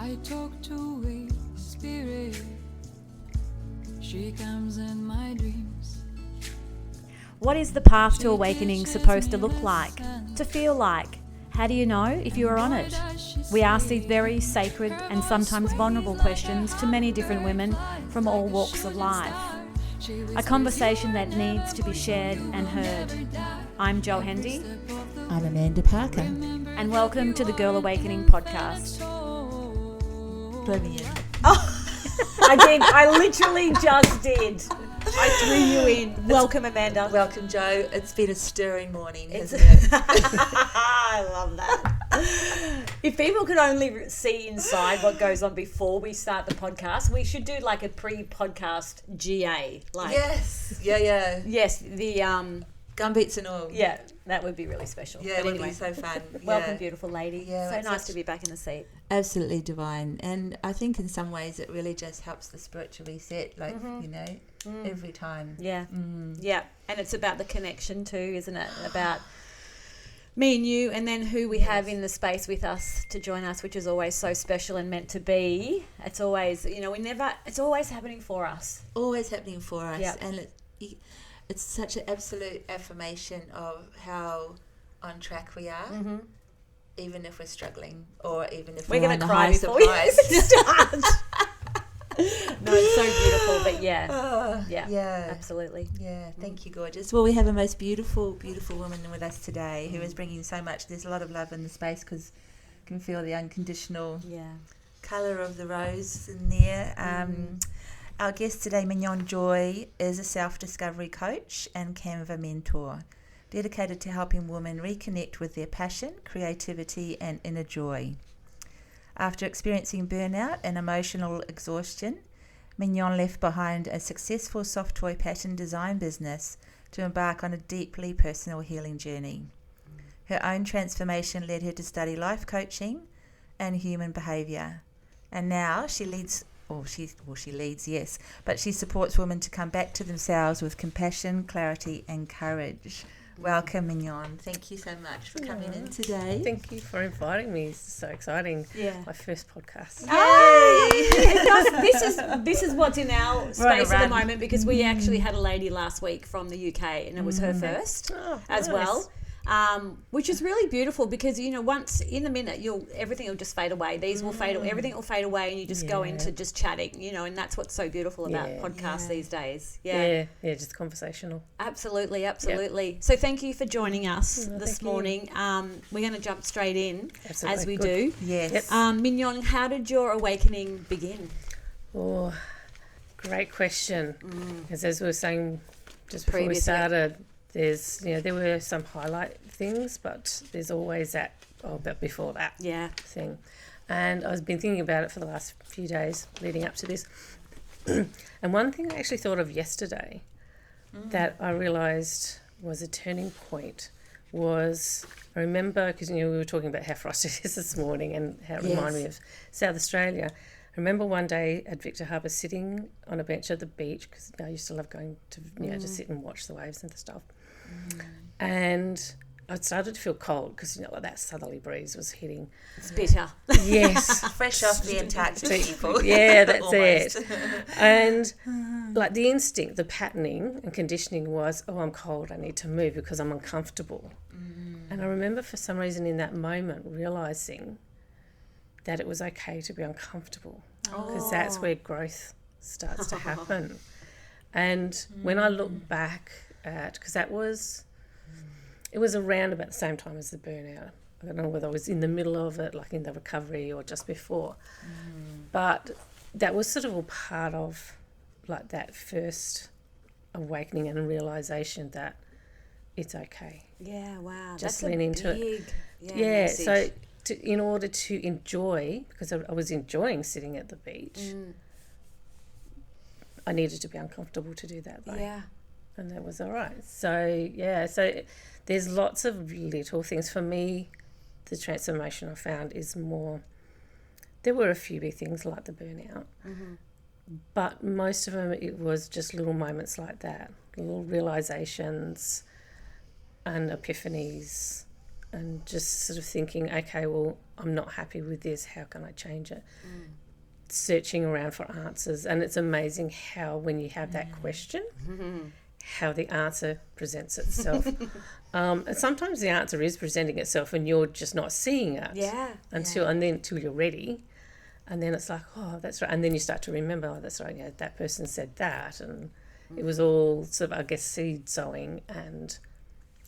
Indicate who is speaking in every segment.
Speaker 1: I talk to a spirit. She comes in my dreams.
Speaker 2: What is the path to awakening supposed to look like? To feel like? How do you know if you are on it? We ask these very sacred and sometimes vulnerable questions to many different women from all walks of life. A conversation that needs to be shared and heard. I'm Jo Hendy.
Speaker 3: I'm Amanda Parker.
Speaker 2: And welcome to the Girl Awakening podcast.
Speaker 3: Blow me in.
Speaker 2: I did. I literally just did. I threw you in. Welcome, Amanda.
Speaker 3: Welcome, Jo. It's been a stirring morning, hasn't it?
Speaker 2: I love that. If people could only see inside what goes on before we start the podcast, we should do like a pre-podcast GA. Like,
Speaker 3: Yes. Yeah.
Speaker 2: yes, the
Speaker 3: Gumbeats and all.
Speaker 2: yeah, that would be really special.
Speaker 3: Yeah,
Speaker 2: But
Speaker 3: it would
Speaker 2: anyway,
Speaker 3: be so fun.
Speaker 2: welcome,
Speaker 3: Yeah.
Speaker 2: beautiful lady.
Speaker 3: Yeah,
Speaker 2: So
Speaker 3: it's
Speaker 2: nice
Speaker 3: such-
Speaker 2: to be back in the seat.
Speaker 3: Absolutely divine. And I think in some ways it really just helps the spiritual reset, like, every time.
Speaker 2: Yeah, yeah, and it's about the connection too, isn't it? About me and you, and then who we have in the space with us to join us, which is always so special and meant to be. It's always, it's always happening for us.
Speaker 3: Always happening for us.
Speaker 2: Yeah.
Speaker 3: And it's such an absolute affirmation of how on track we are, even if we're struggling, or even if
Speaker 2: We're
Speaker 3: we're
Speaker 2: going
Speaker 3: on
Speaker 2: to
Speaker 3: the
Speaker 2: cry
Speaker 3: highest
Speaker 2: before
Speaker 3: of
Speaker 2: we
Speaker 3: highs.
Speaker 2: start. No, it's so beautiful, but yeah, absolutely.
Speaker 3: Yeah, thank you, gorgeous. Well, we have a most beautiful, beautiful woman with us today who is bringing so much. There's a lot of love in the space because you can feel the unconditional colour of the rose in there. Our guest today, Mignon Joy, is a self-discovery coach and Canva Mentor, dedicated to helping women reconnect with their passion, creativity and inner joy. After experiencing burnout and emotional exhaustion, Mignon left behind a successful soft toy pattern design business to embark on a deeply personal healing journey. Her own transformation led her to study life coaching and human behaviour. And now she leads, yes, but she supports women to come back to themselves with compassion, clarity and courage. Welcome, Mignon. Thank you so much for coming in today.
Speaker 4: Thank you for inviting me. This is so exciting.
Speaker 2: Yeah.
Speaker 4: My first podcast.
Speaker 2: This is what's in our space at the moment, because we actually had a lady last week from the UK and it was her first as
Speaker 4: nice.
Speaker 2: well. Which is really beautiful because, once in a minute, everything will just fade away. These will fade away. Everything will fade away and you just go into just chatting, and that's what's so beautiful about podcasts these days.
Speaker 4: Yeah, just conversational.
Speaker 2: Absolutely. So thank you for joining us this morning. We're going to jump straight in as we do.
Speaker 3: Yes.
Speaker 4: Yep.
Speaker 2: Mignon, how did your awakening begin?
Speaker 4: Oh, great question. Because as we were saying just before we
Speaker 2: Previously.
Speaker 4: started, there's, there were some highlight things, but there's always but before that thing. And I've been thinking about it for the last few days leading up to this. And one thing I actually thought of yesterday that I realised was a turning point was, I remember, because we were talking about how frosty it is this morning and how it reminded me of South Australia. I remember one day at Victor Harbour sitting on a bench at the beach, because I used to love going to, just sit and watch the waves and stuff. And I started to feel cold because, that southerly breeze was hitting.
Speaker 2: It's bitter.
Speaker 4: Yes.
Speaker 3: Fresh off the Antarctic people.
Speaker 4: Yeah, that's
Speaker 3: Almost.
Speaker 4: it. And like the instinct, the patterning and conditioning was, I'm cold, I need to move because I'm uncomfortable. And I remember for some reason in that moment realising that it was okay to be uncomfortable because that's where growth starts to happen. And when I look back at, because it was around about the same time as the burnout. I don't know whether I was in the middle of it, like in the recovery or just before. But that was sort of all part of like that first awakening and realisation that it's okay.
Speaker 2: Yeah, wow.
Speaker 4: Just
Speaker 2: That's
Speaker 4: lean into
Speaker 2: it.
Speaker 4: Yeah, so in order to enjoy, because I was enjoying sitting at the beach, I needed to be uncomfortable to do that.
Speaker 2: Yeah.
Speaker 4: And that was all right. So, so there's lots of little things. For me, the transformation I found is more, there were a few big things like the burnout, but most of them, it was just little moments like that, little realizations and epiphanies and just sort of thinking, okay, well, I'm not happy with this. How can I change it? Searching around for answers. And it's amazing how when you have that question, how the answer presents itself. And sometimes the answer is presenting itself and you're just not seeing it until you're ready. And then it's like, oh, that's right. And then you start to remember, oh, that's right, yeah, that person said that. And it was all sort of, I guess, seed sowing and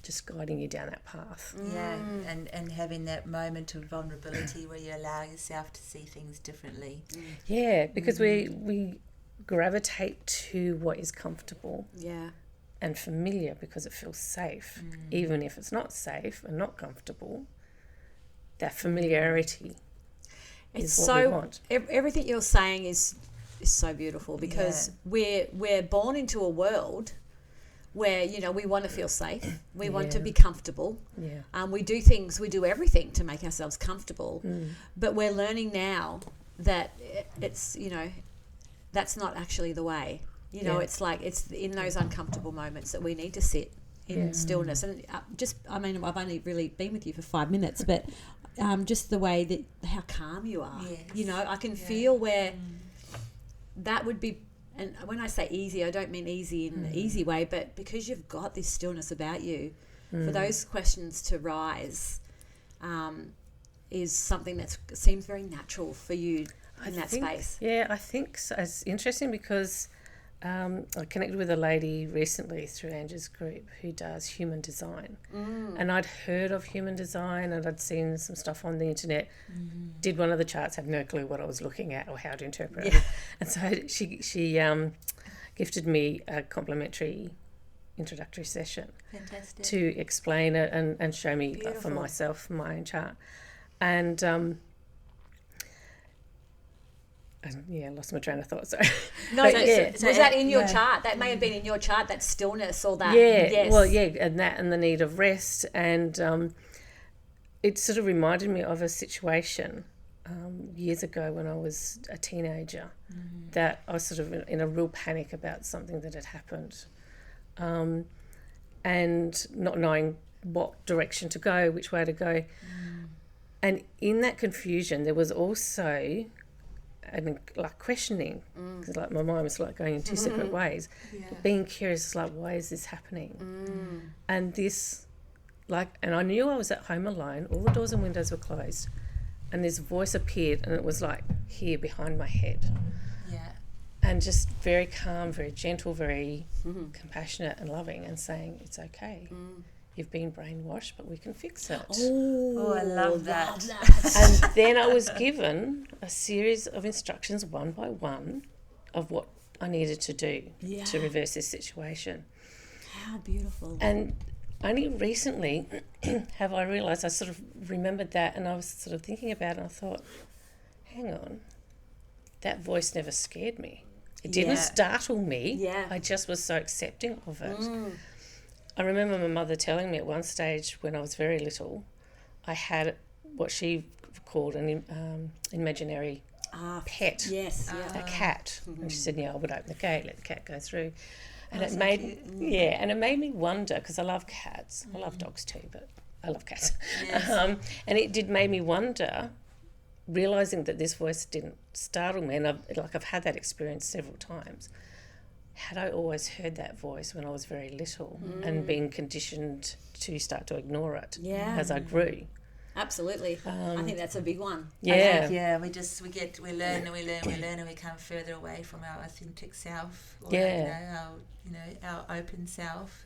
Speaker 4: just guiding you down that path.
Speaker 3: Yeah, and having that moment of vulnerability where you allow yourself to see things differently.
Speaker 4: Yeah, because we gravitate to what is comfortable and familiar because it feels safe. Even if it's not safe and not comfortable, that familiarity is what we want.
Speaker 2: Everything you're saying is so beautiful because we're born into a world where, you know, we want to feel safe, we want to be comfortable. We do everything to make ourselves comfortable, but we're learning now that it's, you know, that's not actually the way. You know, it's like it's in those uncomfortable moments that we need to sit in stillness. And I've only really been with you for 5 minutes, but just the way that how calm you are. You know, I can feel where that would be. And when I say easy, I don't mean easy in the easy way, but because you've got this stillness about you, for those questions to rise is something that seems very natural for you in that space.
Speaker 4: Yeah, I think so. It's interesting because I connected with a lady recently through Angie's group who does human design. And I'd heard of human design and I'd seen some stuff on the internet, did one of the charts, had no clue what I was looking at or how to interpret it. And so she gifted me a complimentary introductory session to explain it and show me for myself my own chart. And I lost my train of thought. Sorry.
Speaker 2: No, was that in your chart? That may have been in your chart. That stillness or that.
Speaker 4: And the need of rest, and it sort of reminded me of a situation years ago when I was a teenager, that I was sort of in a real panic about something that had happened, and not knowing what direction to go, which way to go, and in that confusion, there was also and like questioning, because like my mind was like going in two separate ways, being curious, like, why is this happening? And this, like, and I knew I was at home alone, all the doors and windows were closed, and this voice appeared, and it was like here behind my head, and just very calm, very gentle, very compassionate and loving, and saying, it's okay, you've been brainwashed, but we can fix it.
Speaker 3: Oh, I love that.
Speaker 4: And then I was given a series of instructions, one by one, of what I needed to do to reverse this situation.
Speaker 2: How beautiful.
Speaker 4: And only recently have I realised, I sort of remembered that, and I was sort of thinking about it, and I thought, hang on, that voice never scared me. It didn't startle me. I just was so accepting of it. I remember my mother telling me at one stage when I was very little, I had what she called an imaginary pet, a cat. And she said, I would open the gate, let the cat go through. And it made me wonder, because I love cats. I love dogs too, but I love cats. And it did make me wonder, realising that this voice didn't startle me, and I've had that experience several times. Had I always heard that voice when I was very little and been conditioned to start to ignore it as I grew?
Speaker 2: Absolutely. I think that's a big one.
Speaker 3: We learn and we come further away from our authentic self, or our open self.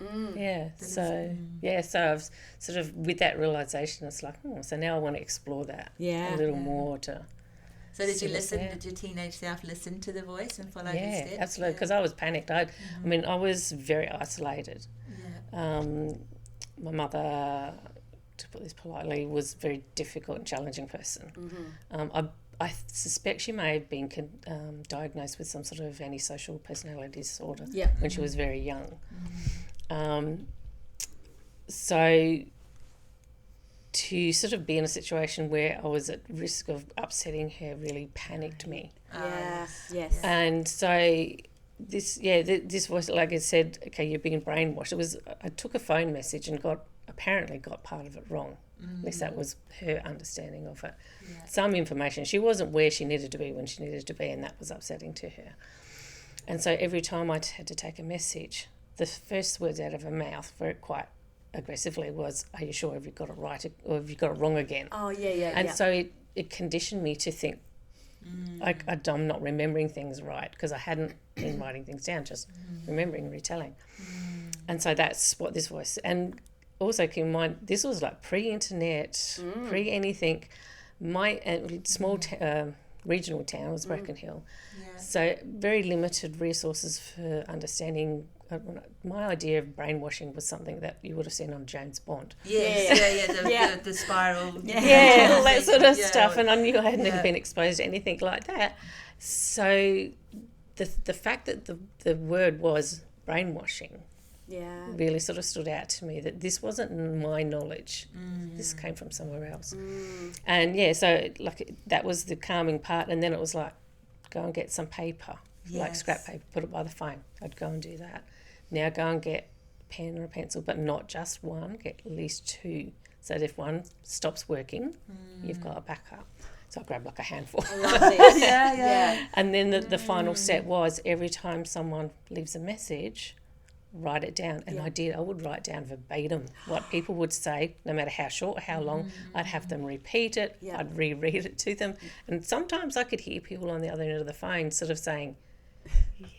Speaker 4: So I've sort of, with that realisation, it's like, so now I want to explore that a little more to.
Speaker 3: So did your teenage self listen to the voice and follow his steps?
Speaker 4: Yeah, absolutely, because I was panicked. I mean, I was very isolated. My mother, to put this politely, was a very difficult and challenging person. I suspect she may have been diagnosed with some sort of antisocial personality disorder when she was very young. So to sort of be in a situation where I was at risk of upsetting her really panicked me.
Speaker 2: Yes.
Speaker 4: And so this voice, like I said, okay, you're being brainwashed. I took a phone message and apparently got part of it wrong. At least that was her understanding of it. Some information. She wasn't where she needed to be when she needed to be, and that was upsetting to her. And so every time I had to take a message, the first words out of her mouth, very quite aggressively, was, "Are you sure? Have you got it right, or have you got it wrong again?"
Speaker 2: Oh, yeah.
Speaker 4: And so it conditioned me to think, I'm not remembering things right, because I hadn't been writing things down, just remembering, retelling. And so that's what this was. And also keep in mind, this was like pre-internet, pre-anything. My small regional town was Broken Hill. So very limited resources for understanding. My idea of brainwashing was something that you would have seen on James Bond.
Speaker 3: The spiral.
Speaker 4: All that sort of stuff. And I knew I had never been exposed to anything like that. So the fact that the word was brainwashing really sort of stood out to me, that this wasn't my knowledge. This came from somewhere else. And so like that was the calming part. And then it was like, go and get some paper, like scrap paper, put it by the phone. I'd go and do that. Now go and get a pen or a pencil, but not just one, get at least two, so that if one stops working, you've got a backup. So I grabbed like a handful.
Speaker 2: I love this.
Speaker 4: And then the final step was, every time someone leaves a message, write it down. And I did. I would write down verbatim what people would say, no matter how short or how long. I'd have them repeat it. I'd reread it to them. And sometimes I could hear people on the other end of the phone sort of saying,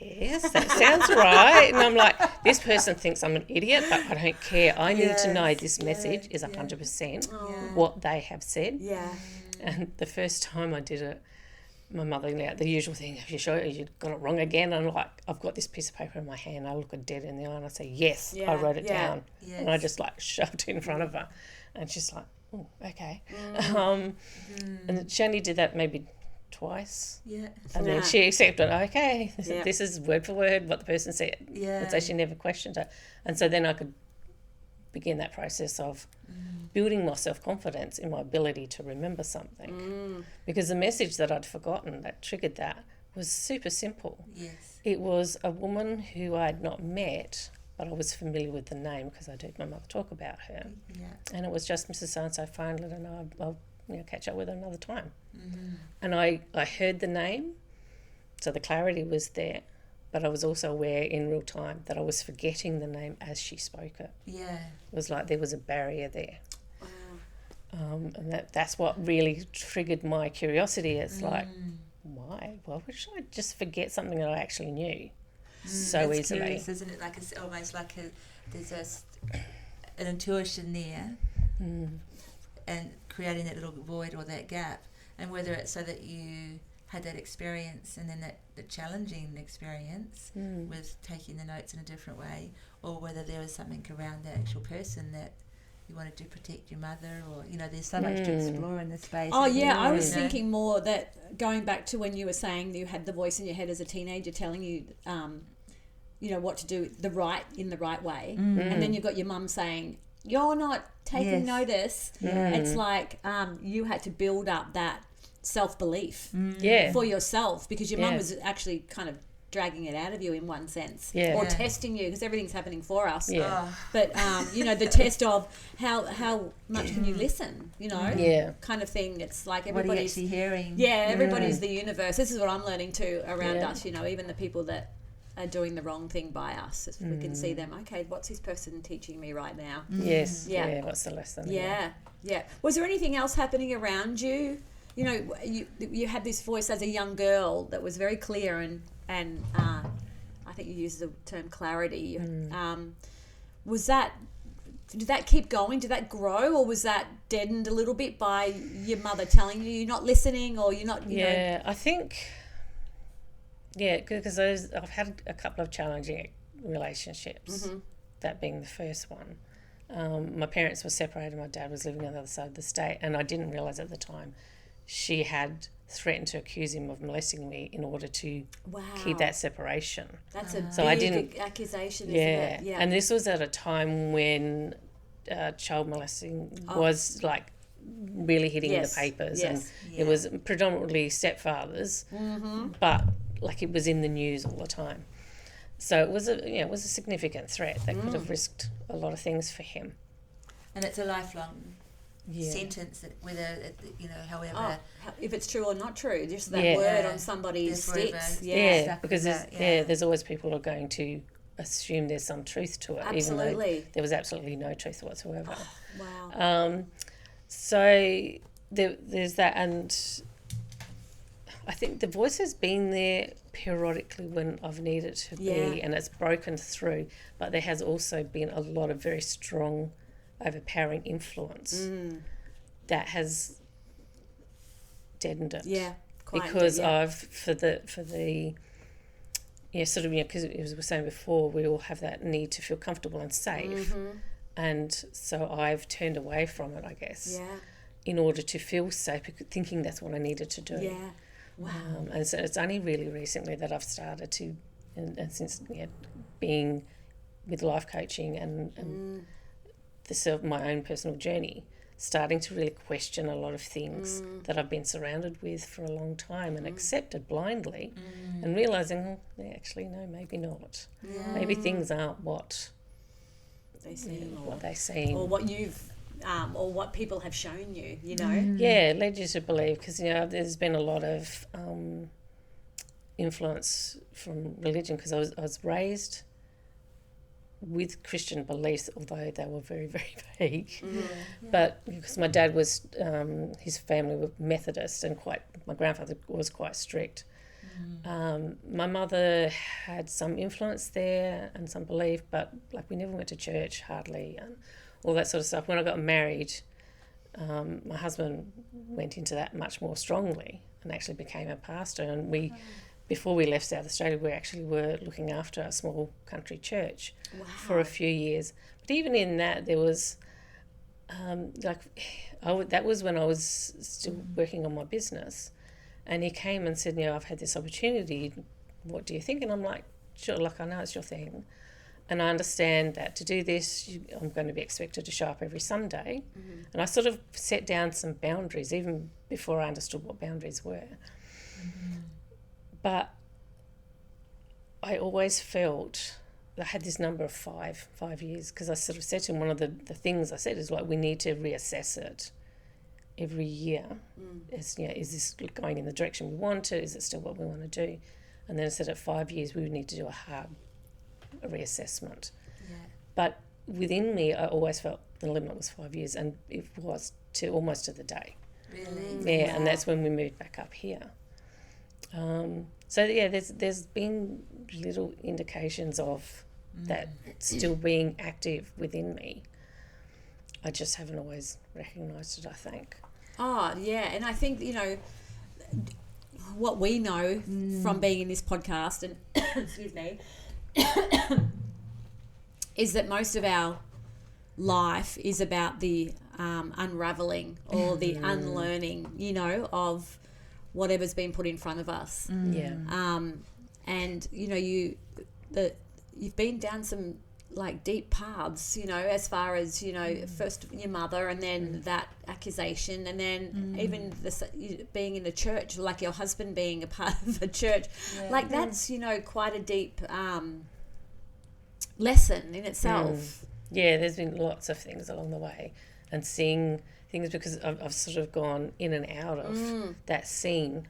Speaker 4: "Yes, that sounds right." And I'm like, this person thinks I'm an idiot, but I don't care. I need to know this message is 100% what they have said. And the first time I did it, my mother, the usual thing, "Are you sure you got it wrong again?" And I'm like, I've got this piece of paper in my hand. I look her dead in the eye and I say, "Yes, I wrote it down." And I just like shoved it in front of her. And she's like, "Oh, okay." And she only did that maybe twice. And then she accepted, okay, this is word for word what the person said. And so she never questioned it. And so then I could begin that process of building my self-confidence in my ability to remember something. Because the message that I'd forgotten that triggered that was super simple. It was a woman who I had not met, but I was familiar with the name because I'd heard my mother talk about her. And it was just, "Mrs. So-and-so phone, let her know I'll catch up with her another time." And I heard the name, so the clarity was there, but I was also aware in real time that I was forgetting the name as she spoke it. It was like there was a barrier there. And that's what really triggered my curiosity. It's like, why? Why would I just forget something that I actually knew so
Speaker 3: it's
Speaker 4: easily?
Speaker 3: Curious, isn't it? Like it's almost like there's an intuition there, and creating that little void or that gap, and whether it's so that you had that experience and then the challenging experience with taking the notes in a different way, or whether there was something around the actual person that you wanted to protect your mother, or there's so much to explore in this space.
Speaker 2: I was thinking more that going back to when you were saying you had the voice in your head as a teenager telling you what to do in the right way, and then you've got your mum saying you're not taking notice. It's like you had to build up that self-belief for yourself, because your mum was actually kind of dragging it out of you in one sense, or testing you, because everything's happening for us. But the test of how much can you listen, kind of thing. It's like everybody's
Speaker 3: actually hearing.
Speaker 2: Everybody's the universe. This is what I'm learning too around us. Even the people that are doing the wrong thing by us, we can see them. Okay, what's this person teaching me right now?
Speaker 4: What's the lesson?
Speaker 2: Was there anything else happening around you? You had this voice as a young girl that was very clear, and I think you used the term clarity. Did that keep going? Did that grow, or was that deadened a little bit by your mother telling you you're not listening, or you're not?
Speaker 4: I think. Because I've had a couple of challenging relationships, that being the first one. My parents were separated. My dad was living on the other side of the state, and I didn't realise at the time she had threatened to accuse him of molesting me in order to keep that separation.
Speaker 2: That's a big accusation, isn't it? Yeah.
Speaker 4: And this was at a time when child molesting was like really hitting the papers, and it was predominantly stepfathers, but like it was in the news all the time. So it was a significant threat that could have risked a lot of things for him.
Speaker 3: And it's a lifelong sentence, that whether, however.
Speaker 2: If it's true or not true, just that
Speaker 4: Yeah.
Speaker 2: word on somebody's sticks. Yeah.
Speaker 3: stuck
Speaker 4: because
Speaker 3: with
Speaker 4: there's always people who are going to assume there's some truth to it, even though there was absolutely no truth whatsoever.
Speaker 2: Wow.
Speaker 4: So there's that, and I think the voice has been there periodically when I've needed to be, and it's broken through, but there has also been a lot of very strong, overpowering influence that has deadened it.
Speaker 2: Yeah.
Speaker 4: Because for the sort of, because as we were saying before, we all have that need to feel comfortable and safe, and so I've turned away from it, I guess, in order to feel safe, thinking that's what I needed to do.
Speaker 2: Yeah. Wow.
Speaker 4: And so it's only really recently that I've started to, and since being with life coaching and my own personal journey, starting to really question a lot of things that I've been surrounded with for a long time and accepted blindly, and realising, actually, no, maybe not. Yeah. Maybe things aren't what
Speaker 2: they seem,
Speaker 4: what they seem.
Speaker 2: Or what you've, or what people have shown you,
Speaker 4: Yeah, led you to believe, because, there's been a lot of influence from religion, because I was raised with Christian beliefs, although they were very, very vague. But because my dad was, his family were Methodist, and my grandfather was quite strict. My mother had some influence there and some belief, but we never went to church hardly, and all that sort of stuff. When I got married, my husband went into that much more strongly and actually became a pastor, and before we left South Australia, we actually were looking after a small country church for a few years. But even in that, there was, that was when I was still working on my business. And he came and said, I've had this opportunity. What do you think? And I'm like, sure, I know it's your thing. And I understand that to do this, I'm going to be expected to show up every Sunday. And I sort of set down some boundaries, even before I understood what boundaries were. But I always felt, I had this number of five years, because I sort of said to him, one of the things I said is we need to reassess it every year. Is this going in the direction we want to? Is it still what we want to do? And then I said at 5 years we would need to do a hard reassessment. But within me, I always felt the limit was 5 years, and it was almost to the day.
Speaker 3: Really?
Speaker 4: Yeah, and that's when we moved back up here. There's been little indications of that still being active within me. I just haven't always recognised it, I think.
Speaker 2: Oh, yeah, and I think, what we know from being in this podcast, and excuse me, is that most of our life is about the unravelling or the unlearning, of whatever's been put in front of us. And you've been down some deep paths, as far as first your mother, and then that accusation, and then even being in the church, your husband being a part of a church, that's quite a deep lesson in itself.
Speaker 4: Yeah, there's been lots of things along the way, and seeing things, because I've sort of gone in and out of that scene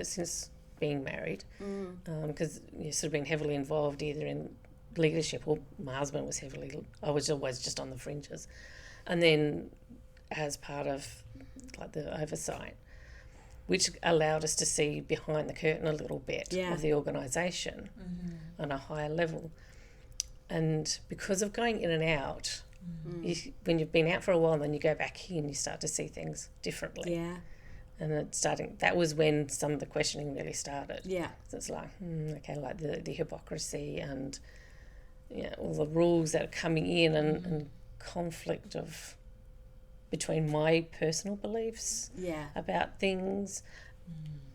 Speaker 4: since being married, because you've sort of been heavily involved either in leadership, or my husband was I was always just on the fringes, and then as part of the oversight, which allowed us to see behind the curtain a little bit of the organisation on a higher level. And because of going in and out, when you've been out for a while and then you go back in, you start to see things differently.
Speaker 2: Yeah.
Speaker 4: And that was when some of the questioning really started.
Speaker 2: Yeah.
Speaker 4: So it's the hypocrisy and all the rules that are coming in, and conflict between my personal beliefs about things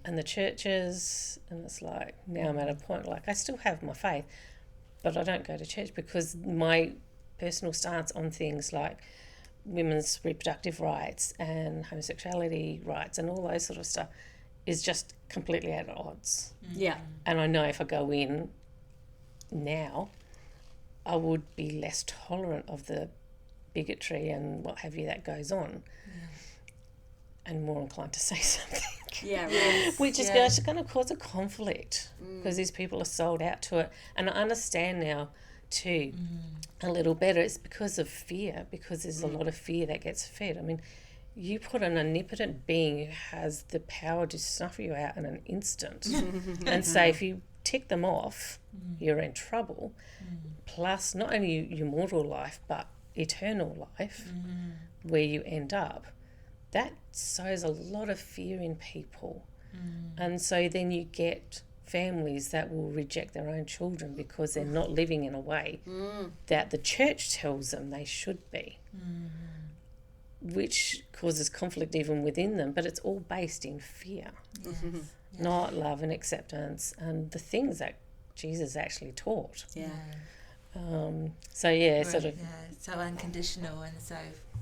Speaker 4: and the churches. And it's now I'm at a point I still have my faith, but I don't go to church, because my personal stance on things like women's reproductive rights and homosexuality rights and all those sort of stuff is just completely at odds.
Speaker 2: Yeah.
Speaker 4: And I know if I go in now, I would be less tolerant of the bigotry and what have you that goes on, and more inclined to say something.
Speaker 2: Yeah, right.
Speaker 4: Which is going to cause a conflict because these people are sold out to it. And I understand now too a little better. It's because of fear, because there's a lot of fear that gets fed. I mean, you put an omnipotent being who has the power to snuff you out in an instant and say, if you tick them off, you're in trouble. Plus, not only your mortal life, but eternal life, where you end up. That sows a lot of fear in people. And so then you get families that will reject their own children because they're not living in a way that the church tells them they should be, which causes conflict even within them. But it's all based in fear, not love and acceptance and the things that Jesus actually taught.
Speaker 3: So unconditional, and so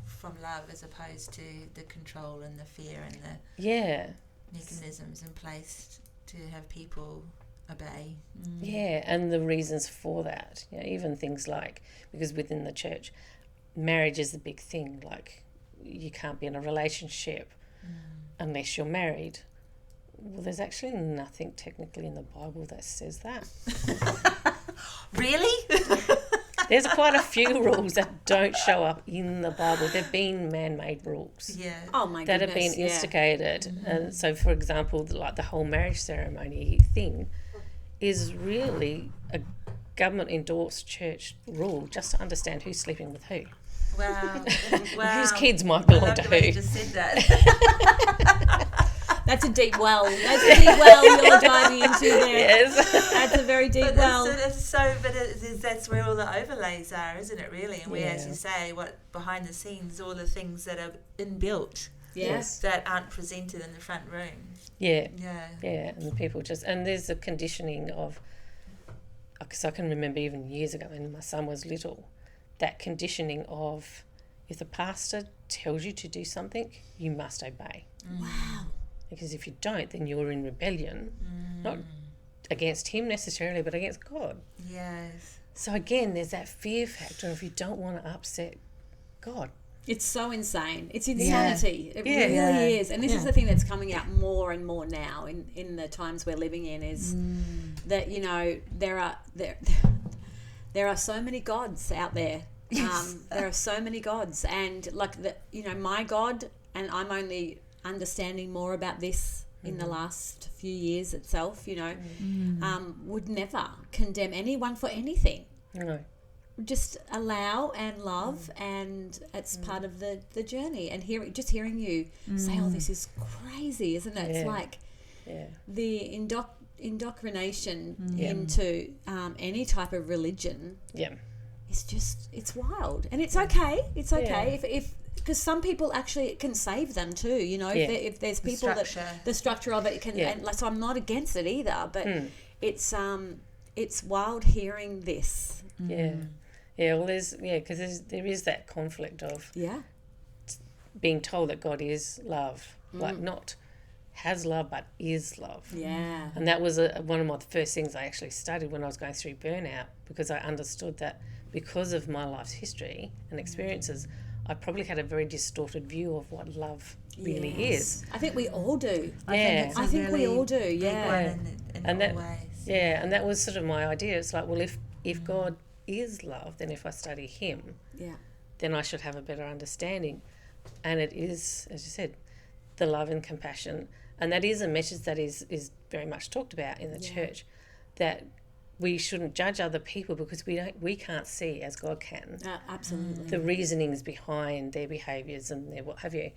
Speaker 3: from love, as opposed to the control and the fear and the mechanisms in place to have people obey.
Speaker 4: And the reasons for that, even things like, because within the church marriage is the big thing, like you can't be in a relationship unless you're married. Well, there's actually nothing technically in the Bible that says that.
Speaker 3: Really?
Speaker 4: There's quite a few rules that don't show up in the Bible. They've been man-made rules.
Speaker 2: Oh my
Speaker 4: that
Speaker 2: goodness.
Speaker 4: have been instigated. And so, for example, like the whole marriage ceremony thing is really a government-endorsed church rule just to understand who's sleeping with who.
Speaker 3: Wow.
Speaker 4: Whose kids might belong to
Speaker 3: the way
Speaker 4: who.
Speaker 3: you just said that.
Speaker 2: That's a deep well. That's a deep well you're diving into there.
Speaker 4: Yes.
Speaker 2: That's a very deep
Speaker 3: But
Speaker 2: well.
Speaker 3: that's where all the overlays are, isn't it, really? And we, as you say, what behind the scenes, all the things that are inbuilt that aren't presented in the front room.
Speaker 4: Yeah, and the people just, and there's a conditioning of, because I can remember even years ago when my son was little, that conditioning of, if the pastor tells you to do something, you must obey.
Speaker 2: Wow.
Speaker 4: Because if you don't, then you're in rebellion, not against him necessarily, but against God.
Speaker 3: Yes.
Speaker 4: So again, there's that fear factor if you don't want to upset God.
Speaker 2: It's so insane. It's insanity. It
Speaker 4: Yeah.
Speaker 2: really is. And this is the thing that's coming out more and more now in the times we're living in, is that, you know, there are so many gods out there.
Speaker 3: Yes.
Speaker 2: There are so many gods, and like my God, and I'm only understanding more about this in the last few years itself, would never condemn anyone for anything.
Speaker 4: No.
Speaker 2: Just allow and love, and it's part of the journey. And hearing you say, "Oh, this is crazy, isn't it?" It's like the indoctrination into any type of religion. Yeah, it's wild, and it's okay. It's okay if because some people actually, it can save them too. If there's people that the structure of it can. And so I'm not against it either, but it's wild hearing this.
Speaker 4: Yeah, well, because there is that conflict of being told that God is love, like not has love but is love.
Speaker 2: Yeah.
Speaker 4: And that was one of my first things I actually studied when I was going through burnout, because I understood that because of my life's history and experiences, I probably had a very distorted view of what love really is.
Speaker 2: I think we all do.
Speaker 4: Yeah.
Speaker 2: I think we all do. Yeah.
Speaker 3: In all ways.
Speaker 4: Yeah, and that was sort of my idea. It's like, well, if God is love, then if I study him, then I should have a better understanding. And it is, as you said, the love and compassion. And that is a message that is very much talked about in the church, that we shouldn't judge other people because we can't see as God can.
Speaker 2: Absolutely.
Speaker 4: The reasonings behind their behaviours and their what have you.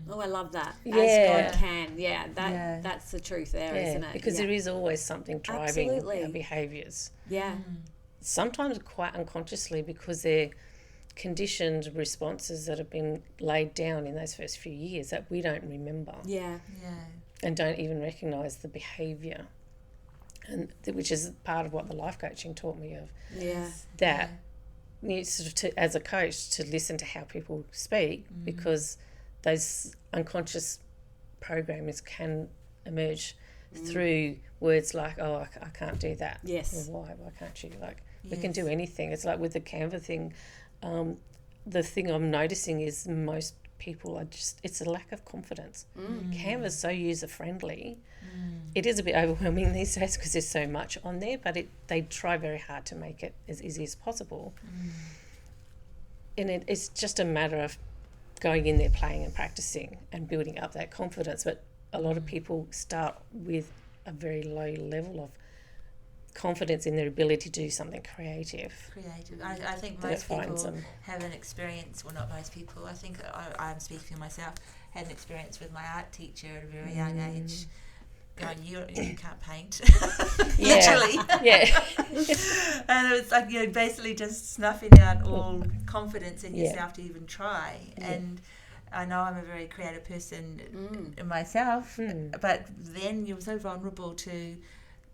Speaker 2: Oh, I love that.
Speaker 4: Yeah.
Speaker 2: As God can. That's the truth there, isn't it?
Speaker 4: Because there is always something driving
Speaker 2: Absolutely.
Speaker 4: our behaviours.
Speaker 2: Yeah.
Speaker 4: Sometimes quite unconsciously, because they're conditioned responses that have been laid down in those first few years that we don't remember.
Speaker 2: Yeah.
Speaker 4: And don't even recognise the behaviour, and which is part of what the life coaching taught me of.
Speaker 2: Yeah.
Speaker 4: That you sort of as a coach to listen to how people speak, because those unconscious programs can emerge through words like, "Oh, I can't do that." Yes. Or why can't you? Like, we can do anything. It's like with the Canva thing. the thing I'm noticing is most people are just, it's a lack of confidence. Canva's so user-friendly. It is a bit overwhelming these days because there's so much on there, but they try very hard to make it as easy as possible. And it's just a matter of going in there, playing and practicing and building up that confidence. But a lot of people start with a very low level of confidence in their ability to do something creative.
Speaker 3: I think most people have an experience, well, not most people, I think I'm speaking for myself, had an experience with my art teacher at a very young age going, you can't paint. Literally. Yeah. And it was like, basically just snuffing out all confidence in yourself to even try. And I know I'm a very creative person myself, but then you're so vulnerable to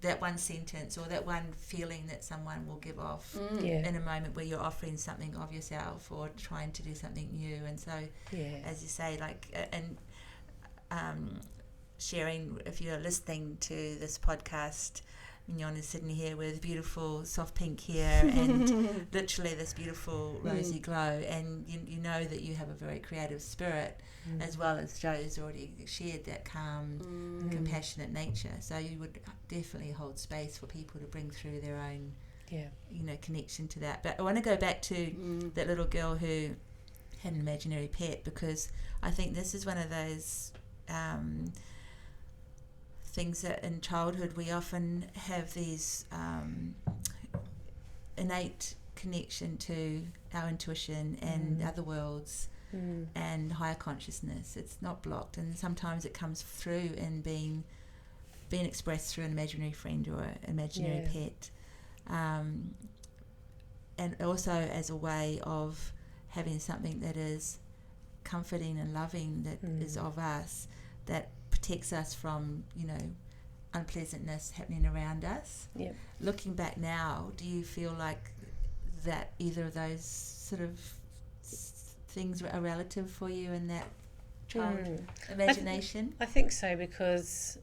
Speaker 3: that one sentence or that one feeling that someone will give off in a moment where you're offering something of yourself or trying to do something new. And so, as you say, like, sharing, if you're listening to this podcast, Mignon is sitting here with beautiful soft pink hair and literally this beautiful rosy glow, and you know that you have a very creative spirit, as well as Joe's already shared that calm, compassionate nature. So you would definitely hold space for people to bring through their own, connection to that. But I want to go back to that little girl who had an imaginary pet, because I think this is one of those things that in childhood we often have these innate connection to our intuition and other worlds and higher consciousness. It's not blocked, and sometimes it comes through in being expressed through an imaginary friend or an imaginary pet, and also as a way of having something that is comforting and loving, that is of us, that protects us from, unpleasantness happening around us. Yep. Looking back now, do you feel like that either of those sort of things are relative for you in that child imagination?
Speaker 4: I think so, because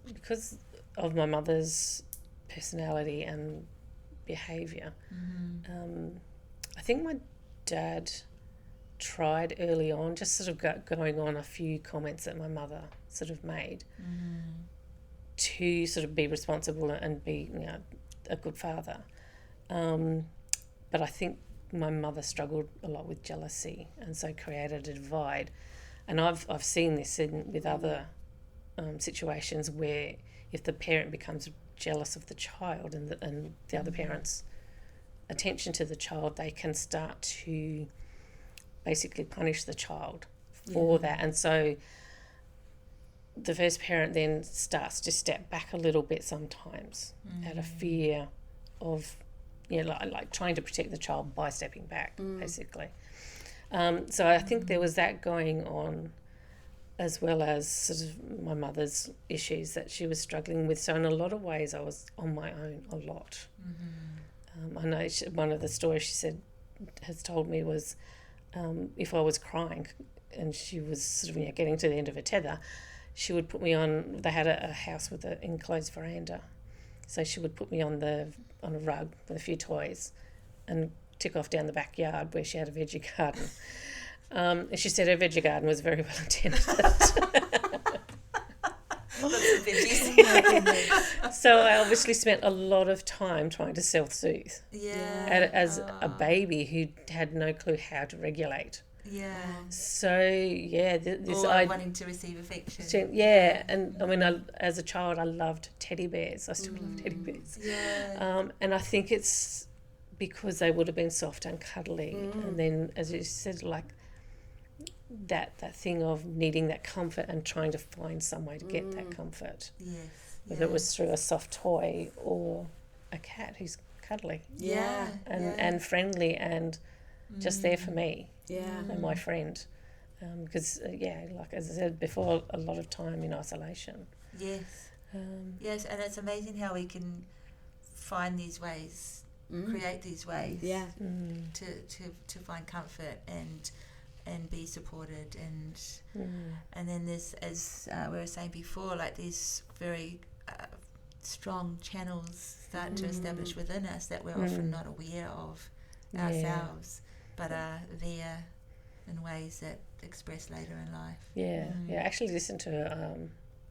Speaker 4: of my mother's personality and behaviour. I think my dad tried early on, just sort of going on a few comments that my mother sort of made, to sort of be responsible and be a good father. But I think my mother struggled a lot with jealousy, and so created a divide. And I've seen this with other situations where if the parent becomes jealous of the child and the other parent's attention to the child, they can start to basically punish the child for that. And so the first parent then starts to step back a little bit sometimes out of fear of, like trying to protect the child by stepping back, basically. So I think there was that going on, as well as sort of my mother's issues that she was struggling with. So in a lot of ways I was on my own a lot. I know one of the stories she has told me was, if I was crying and she was sort of getting to the end of a tether, she would put me on, they had a house with an enclosed veranda, so she would put me on a rug with a few toys and tick off down the backyard where she had a veggie garden. And she said her veggie garden was very well attended. So I obviously spent a lot of time trying to self-soothe as a baby who had no clue how to regulate. So this
Speaker 3: wanting to receive affection.
Speaker 4: And I mean, as a child, I loved teddy bears. I still love teddy bears. And I think it's because they would have been soft and cuddly, and then, as you said, like that thing of needing that comfort and trying to find some way to get that comfort. Whether it was through a soft toy or a cat who's cuddly. And friendly and just there for me. And my friend. Because, like as I said before, a lot of time in isolation.
Speaker 3: Yes, and it's amazing how we can find these ways, create these ways to find comfort and be supported, and then there's, as we were saying before, like these very strong channels start to establish within us that we're often not aware of ourselves, but are there in ways that express later in life.
Speaker 4: Yeah. I actually listened to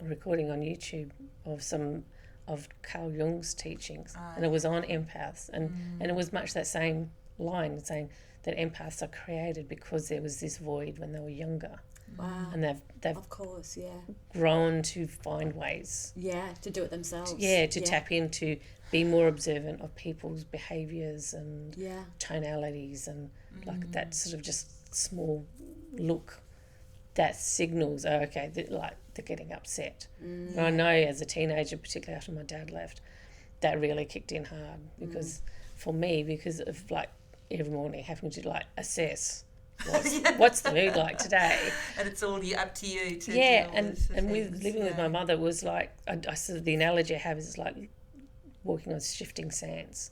Speaker 4: a recording on YouTube of Carl Jung's teachings, and it was on empaths, and it was much that same line, saying that empaths are created because there was this void when they were younger.
Speaker 2: Wow.
Speaker 4: And they've
Speaker 2: of course, yeah.
Speaker 4: grown to find ways.
Speaker 2: Yeah, to do it themselves.
Speaker 4: To tap into, be more observant of people's behaviours and tonalities, and like that sort of just small look that signals, they're getting upset. And I know as a teenager, particularly after my dad left, that really kicked in hard because for me, because of like every morning having to like assess what's the mood like today,
Speaker 3: and it's all up to you to
Speaker 4: and with living with my mother was like I sort of, the analogy I have is like walking on shifting sands.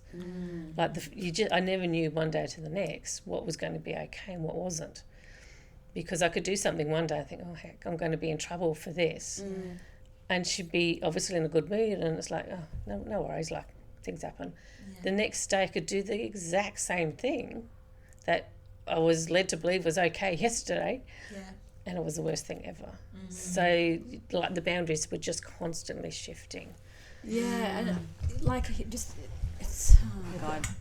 Speaker 4: Like I never knew one day to the next what was going to be okay and what wasn't, because I could do something one day and think, oh heck, I'm going to be in trouble for this, and she'd be obviously in a good mood, and it's like, oh, no worries, like things happen. The next day I could do the exact same thing that I was led to believe was okay yesterday, and it was the worst thing ever. So like the boundaries were just constantly shifting.
Speaker 2: And like just it's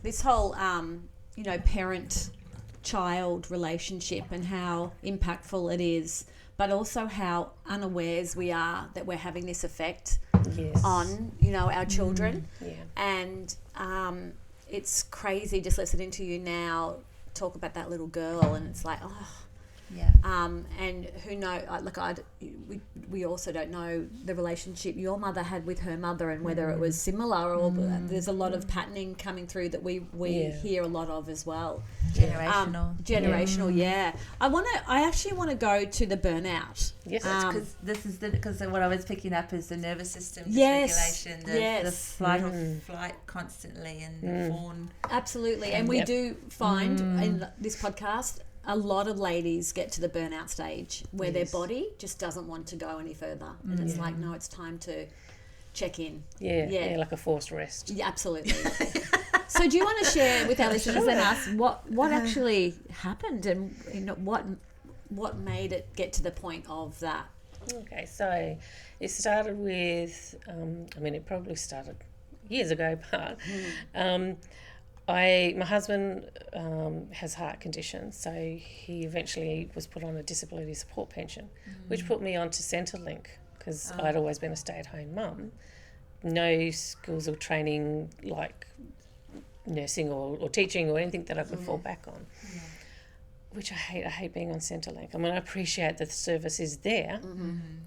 Speaker 2: this whole parent-child relationship and how impactful it is, but also how unawares we are that we're having this effect on our children. And it's crazy just listening to you now talk about that little girl, and it's like, and who knows, we also don't know the relationship your mother had with her mother and whether it was similar, or there's a lot of patterning coming through that we hear a lot of as well. Generational. I actually want to go to the burnout.
Speaker 3: Because what I was picking up is the nervous system dysregulation, the flight or flight constantly, and fawn.
Speaker 2: Absolutely, and we do find in this podcast a lot of ladies get to the burnout stage where their body just doesn't want to go any further, and it's like, no, it's time to check in.
Speaker 4: Like a forced rest.
Speaker 2: Yeah, absolutely. So do you want to share with our listeners and us what actually happened, and what made it get to the point of that?
Speaker 4: Okay, so it started with, it probably started years ago, but my husband has heart conditions, so he eventually was put on a disability support pension, which put me onto Centrelink, because I'd always been a stay-at-home mum. No skills or training like nursing or teaching or anything that I could fall back on, which I hate. I hate being on Centrelink. I appreciate that the service is there,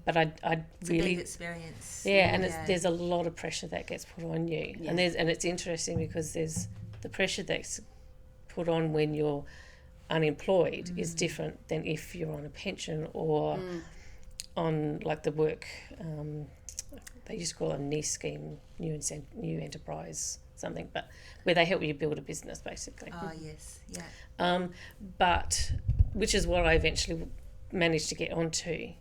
Speaker 4: but I
Speaker 3: it's
Speaker 4: really...
Speaker 3: a big experience.
Speaker 4: And there's a lot of pressure that gets put on you. And it's interesting because there's the pressure that's put on when you're unemployed is different than if you're on a pension or on like the work, they used to call it a NEIS scheme, new enterprise something, but where they help you build a business basically. But which is what I eventually managed to get onto,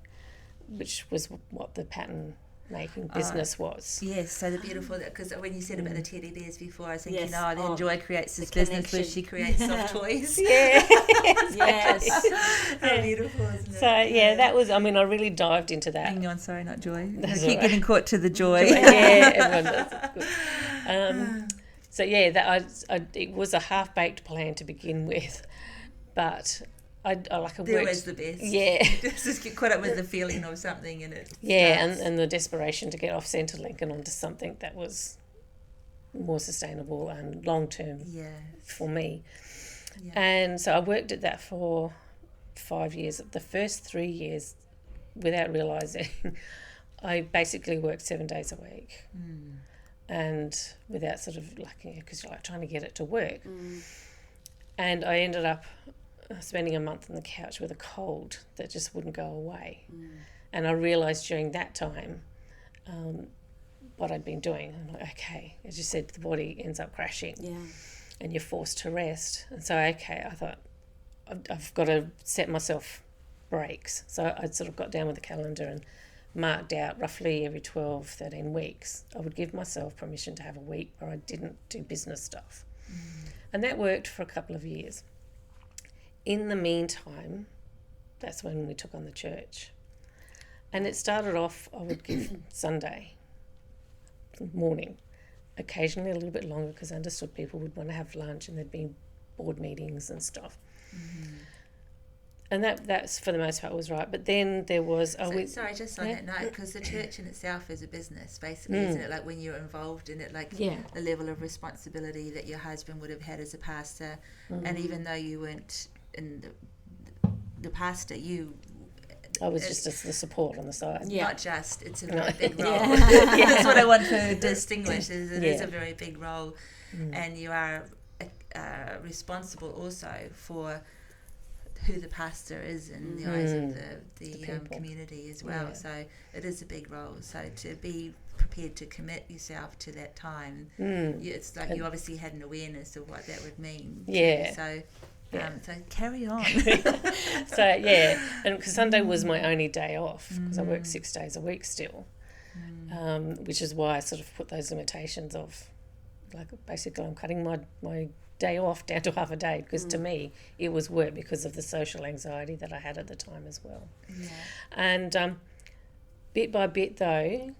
Speaker 4: which was what the pattern making business was.
Speaker 3: Yes, so the beautiful, because when you said about the teddy bears before, I was thinking,
Speaker 2: Yes.
Speaker 3: then Joy creates this business where she creates soft toys.
Speaker 2: Yes.
Speaker 3: How beautiful, isn't it?
Speaker 4: So that was, I really dived into that.
Speaker 3: Mignon, sorry, not Joy. I
Speaker 4: That's
Speaker 3: keep
Speaker 4: all right.
Speaker 3: getting caught to the joy.
Speaker 4: Everyone does. It's good. It was a half-baked plan to begin with, but I like it.
Speaker 3: They're always the best.
Speaker 4: Yeah.
Speaker 3: Just get caught up with the feeling of something in it.
Speaker 4: And the desperation to get off Centrelink and onto something that was more sustainable and long-term for me. Yeah. And so I worked at that for 5 years. The first 3 years, without realising, I basically worked 7 days a week. And without sort of because you're trying to get it to work. And I ended up spending a month on the couch with a cold that just wouldn't go away. And I realised during that time what I'd been doing. I'm like, okay, as you said, the body ends up crashing and you're forced to rest. And so, I thought, I've got to set myself breaks. So I sort of got down with the calendar and marked out roughly every 12, 13 weeks. I would give myself permission to have a week where I didn't do business stuff. And that worked for a couple of years. in the meantime, that's when we took on the church. And it started off, I would give Sunday morning, occasionally a little bit longer, because I understood people would want to have lunch and there'd be board meetings and stuff. Mm-hmm. And that's for the most part was right. But then there was...
Speaker 3: sorry, just on that note, because the church in itself is a business, basically, isn't it? Like when you're involved in it, like the level of responsibility that your husband would have had as a pastor, and even though you weren't in the pastor,
Speaker 4: I was just the support on the side.
Speaker 3: Not just, it's a very big role. That's what I want to distinguish, is it is a very big role, and you are responsible also for who the pastor is in the eyes of the community as well. So it is a big role. So to be prepared to commit yourself to that time, it's like you obviously had an awareness of what that would mean.
Speaker 4: Yeah.
Speaker 3: So carry on.
Speaker 4: So and because Sunday was my only day off, because I work 6 days a week still, which is why I sort of put those limitations of, like, basically I'm cutting my day off down to half a day, because to me it was work because of the social anxiety that I had at the time as well. And bit by bit though,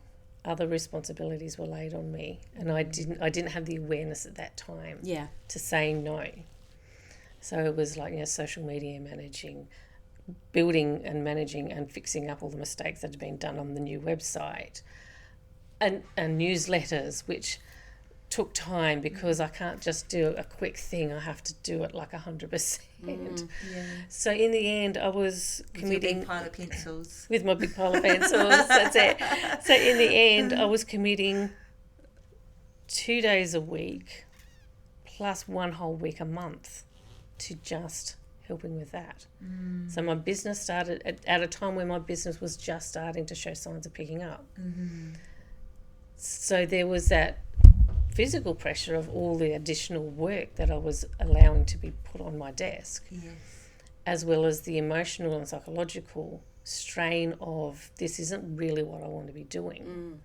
Speaker 4: other responsibilities were laid on me, and I didn't have the awareness at that time to say no. So it was like, social media managing, building and managing and fixing up all the mistakes that had been done on the new website, and newsletters, which took time, because I can't just do a quick thing. I have to do it like 100%. So in the end, I was committing...
Speaker 3: With your big pile of pencils.
Speaker 4: With my big pile of pencils, that's it. So in the end, I was committing 2 days a week plus 1 whole week a month to just helping with that. So my business started at a time when my business was just starting to show signs of picking up. So there was that physical pressure of all the additional work that I was allowing to be put on my desk, as well as the emotional and psychological strain of this isn't really what I want to be doing,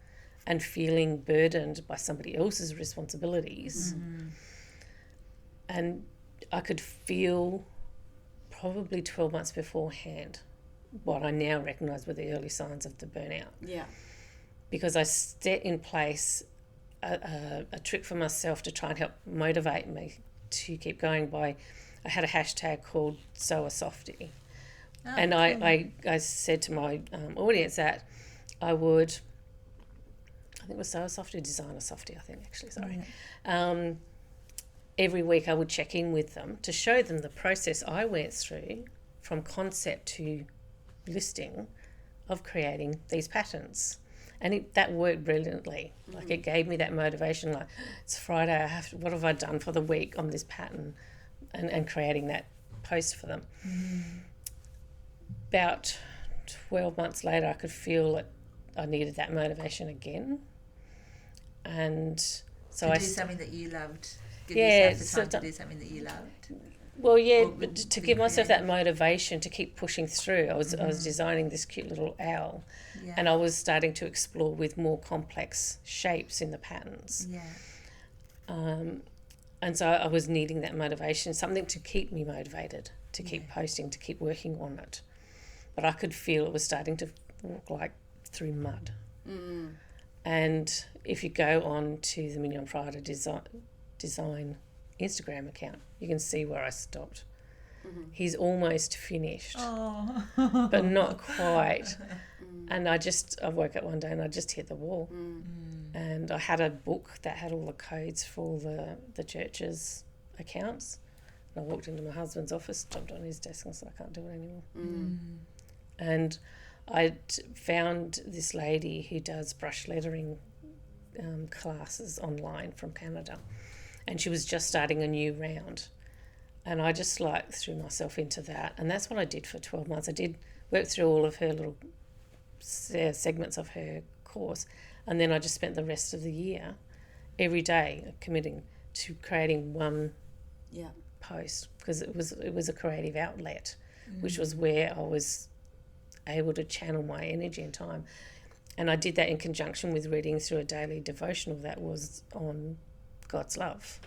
Speaker 4: and feeling burdened by somebody else's responsibilities. And I could feel probably 12 months beforehand what I now recognise were the early signs of the burnout. Because I set in place a trick for myself to try and help motivate me to keep going I had a hashtag called Sew a Softie. And I said to my audience that I think it was Sew a Softie, Design a Softie, I think actually, sorry. Every week I would check in with them to show them the process I went through from concept to listing of creating these patterns. And that worked brilliantly. Like, it gave me that motivation, like, it's Friday, what have I done for the week on this pattern, and creating that post for them. About 12 months later, I could feel that I needed that motivation again. And so
Speaker 3: to do something that you loved. Give yourself the time to do something that you loved.
Speaker 4: Well, but to give myself that motivation to keep pushing through. I was designing this cute little owl, and I was starting to explore with more complex shapes in the patterns. And so I was needing that motivation, something to keep me motivated, to keep posting, to keep working on it. But I could feel it was starting to walk like through mud. And if you go on to the Mignon Design Instagram account, you can see where I stopped. He's almost finished, but not quite. And I woke up one day and I just hit the wall. And I had a book that had all the codes for all the church's accounts. And I walked into my husband's office, jumped on his desk and said, I can't do it anymore. And I'd found this lady who does brush lettering classes online from Canada. And she was just starting a new round. And I just threw myself into that. And that's what I did for 12 months. I did work through all of her little segments of her course. And then I just spent the rest of the year, every day, committing to creating one post, because it was a creative outlet, which was where I was able to channel my energy and time. And I did that in conjunction with reading through a daily devotional that was on God's love.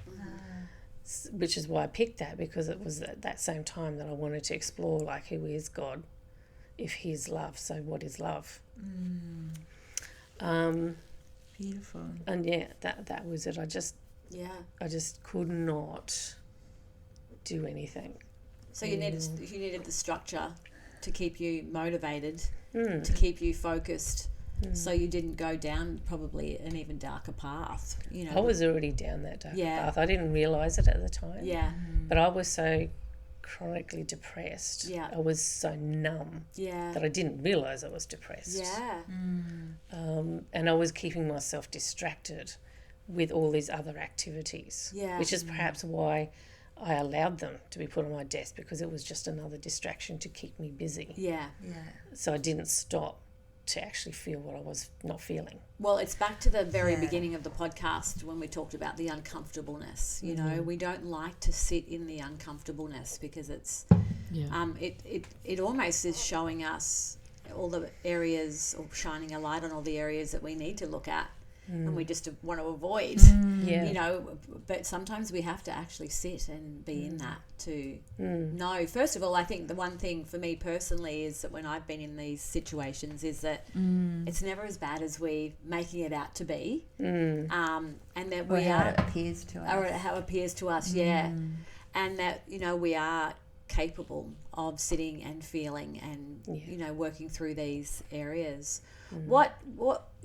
Speaker 4: which is why I picked that, because it was at that same time that I wanted to explore, like, who is God? If he is love, so what is love?
Speaker 3: Beautiful.
Speaker 4: And yeah, that was it. I just could not do anything.
Speaker 2: So you needed the structure to keep you motivated, to keep you focused, so you didn't go down probably an even darker path. You know,
Speaker 4: I was already down that dark path. I didn't realise it at the time.
Speaker 2: Yeah.
Speaker 4: But I was so chronically depressed.
Speaker 2: Yeah.
Speaker 4: I was so numb that I didn't realise I was depressed.
Speaker 2: Yeah.
Speaker 4: And I was keeping myself distracted with all these other activities, which is perhaps why I allowed them to be put on my desk, because it was just another distraction to keep me busy.
Speaker 2: Yeah.
Speaker 4: So I didn't stop to actually feel what I was not feeling.
Speaker 2: Well, it's back to the very beginning of the podcast when we talked about the uncomfortableness. You know, we don't like to sit in the uncomfortableness because it's it almost is showing us all the areas, or shining a light on all the areas that we need to look at and we just want to avoid. You know, but sometimes we have to actually sit and be in that to know. First of all, I think the one thing for me personally is that when I've been in these situations is that it's never as bad as we making it out to be, and that
Speaker 3: Or
Speaker 2: we
Speaker 3: how
Speaker 2: are,
Speaker 3: it appears to us.
Speaker 2: or how it appears to us, and that, you know, we are capable of sitting and feeling and you know, working through these areas. What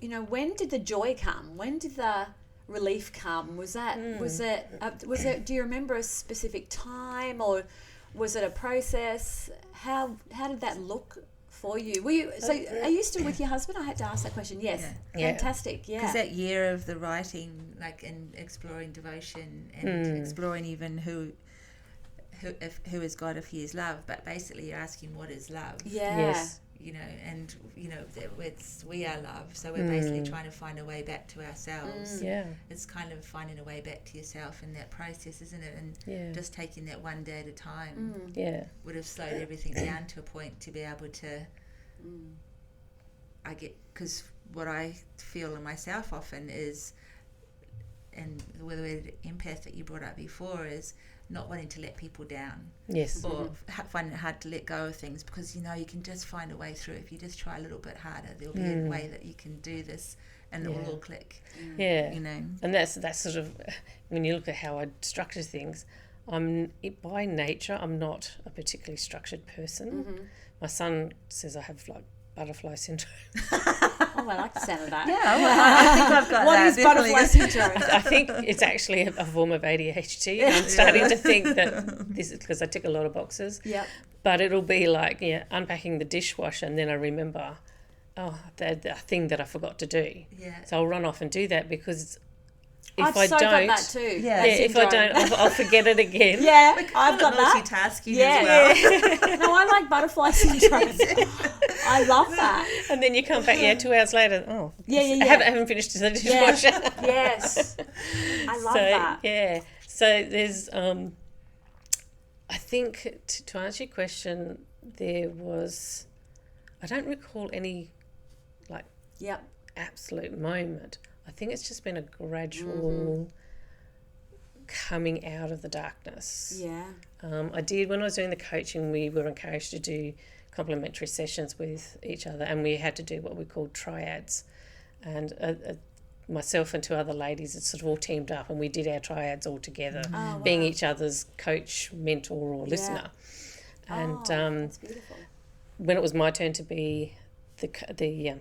Speaker 2: you know, when did the joy come? When did the relief come? Was it do you remember a specific time, or was it a process? How did that look for you? Were you are you still with your husband? I had to ask that question. Yes. Fantastic. Yeah.
Speaker 3: Because that year of the writing, like, and exploring devotion and exploring even who is God, if he is love, but basically you're asking what is love.
Speaker 4: Yes.
Speaker 3: You know, and you know, we are love, so we're basically trying to find a way back to ourselves. It's kind of finding a way back to yourself in that process, isn't it? And just taking that one day at a time would have slowed everything down to a point to be able to because what I feel in myself often is, and the word empath that you brought up before, is not wanting to let people down.
Speaker 4: Yes.
Speaker 3: Or finding it hard to let go of things, because, you know, you can just find a way through. If you just try a little bit harder, there'll be a way that you can do this, and it will all click. You know.
Speaker 4: And that's sort of, when you look at how I structure things, by nature, I'm not a particularly structured person. My son says I have, like, butterfly syndrome.
Speaker 2: Oh, I like the sound of that.
Speaker 3: Yeah, well, I think I've got
Speaker 2: What
Speaker 3: that.
Speaker 2: is butterfly syndrome?
Speaker 4: I think it's actually a form of ADHD. I'm starting to think that this is because I tick a lot of boxes.
Speaker 2: Yep.
Speaker 4: But it'll be like, unpacking the dishwasher, and then I remember, the thing that I forgot to do.
Speaker 3: Yeah.
Speaker 4: So I'll run off and do that, because if
Speaker 2: I've
Speaker 4: I
Speaker 2: so
Speaker 4: don't,
Speaker 2: got that too.
Speaker 4: if I don't, I'll forget it again.
Speaker 2: Yeah, I've got that.
Speaker 3: Multitasking as well.
Speaker 2: No, I like butterfly syndrome. I love that.
Speaker 4: And then you come back, 2 hours later, I haven't finished the dishwasher.
Speaker 2: Yes. I love that.
Speaker 4: Yeah. So there's, I think, to answer your question, there was, I don't recall any, like, absolute moment. I think it's just been a gradual coming out of the darkness.
Speaker 2: Yeah.
Speaker 4: I did, when I was doing the coaching, we were encouraged to do complementary sessions with each other, and we had to do what we called triads. And myself and 2 other ladies, it's sort of all teamed up, and we did our triads all together, being each other's coach, mentor, or listener. And
Speaker 2: that's beautiful.
Speaker 4: when it was my turn to be the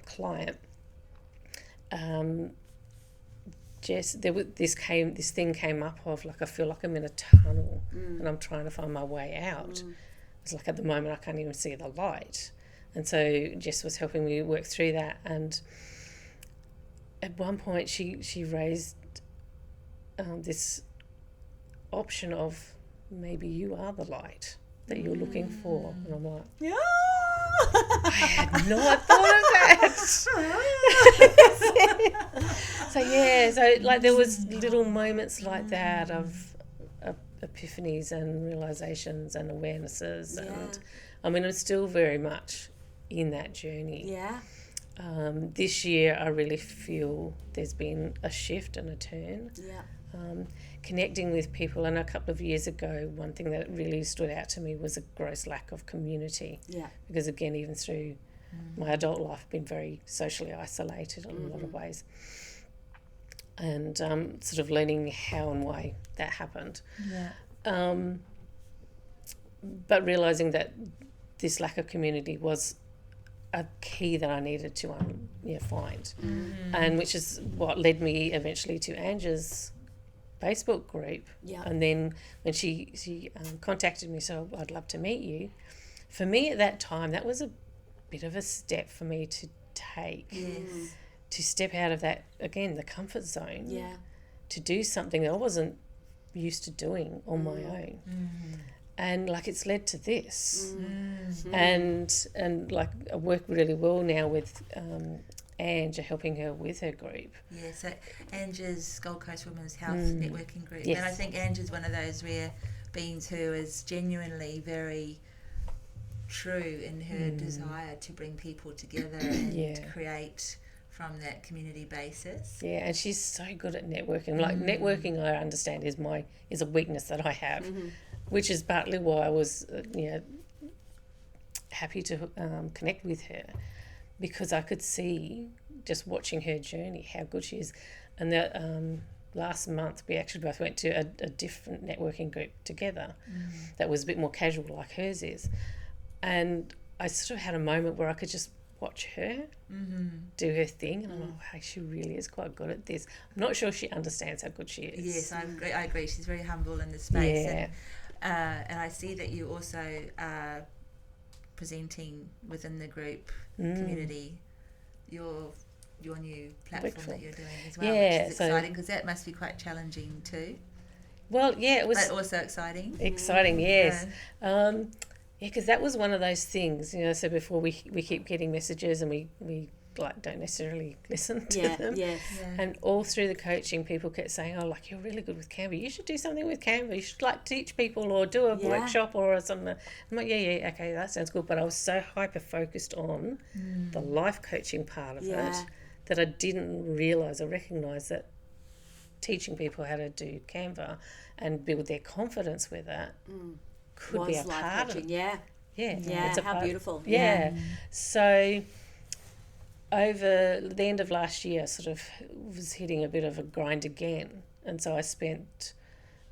Speaker 4: client, Jess, this thing came up of, like, I feel like I'm in a tunnel and I'm trying to find my way out. It's like, at the moment I can't even see the light. And so Jess was helping me work through that, and at one point she raised this option of, maybe you are the light that you're looking for. And I'm like, I had not thought of that. So like, there was little moments like that of epiphanies and realizations and awarenesses, and I mean, I'm still very much in that journey. This year I really feel there's been a shift and a turn. Connecting with people, and a couple of years ago one thing that really stood out to me was a gross lack of community, because again, even through my adult life I've been very socially isolated in a lot of ways, and sort of learning how and why that happened, but realising that this lack of community was a key that I needed to find, and which is what led me eventually to Angie's Facebook group. And then when she contacted me, so I'd love to meet you. For me at that time, that was a bit of a step for me to take, to step out of that, again, the comfort zone, to do something that I wasn't used to doing on my own. And like it's led to this, and like I work really well now with Ange, helping her with her group.
Speaker 3: So Ange's Gold Coast Women's Health Networking Group, and I think Ange is one of those rare beings who is genuinely very true in her desire to bring people together and create from that community basis.
Speaker 4: And she's so good at networking. Like networking, I understand is a weakness that I have, which is partly why I was happy to connect with her, because I could see, just watching her journey, how good she is. And that last month we actually both went to a different networking group together that was a bit more casual like hers is, and I sort of had a moment where I could just watch her do her thing, and I'm like, wow, she really is quite good at this. I'm not sure she understands how good she is.
Speaker 3: Yes, I agree. She's very humble in the space, and I see that you also are presenting within the group community your new platform that you're doing as well, which is exciting, because that must be quite challenging too.
Speaker 4: Well, it was,
Speaker 3: but also exciting.
Speaker 4: Exciting, yes. Because that was one of those things, so before we keep getting messages and we like don't necessarily listen to them. And all through the coaching, people kept saying, oh, like, you're really good with Canva. You should do something with Canva. You should like teach people or do a workshop or something. I'm like, okay, that sounds good. But I was so hyper-focused on the life coaching part of it that I didn't realise or recognise that teaching people how to do Canva and build their confidence with it could be a part of it. It's
Speaker 2: how beautiful.
Speaker 4: So over the end of last year, I sort of was hitting a bit of a grind again, and so I spent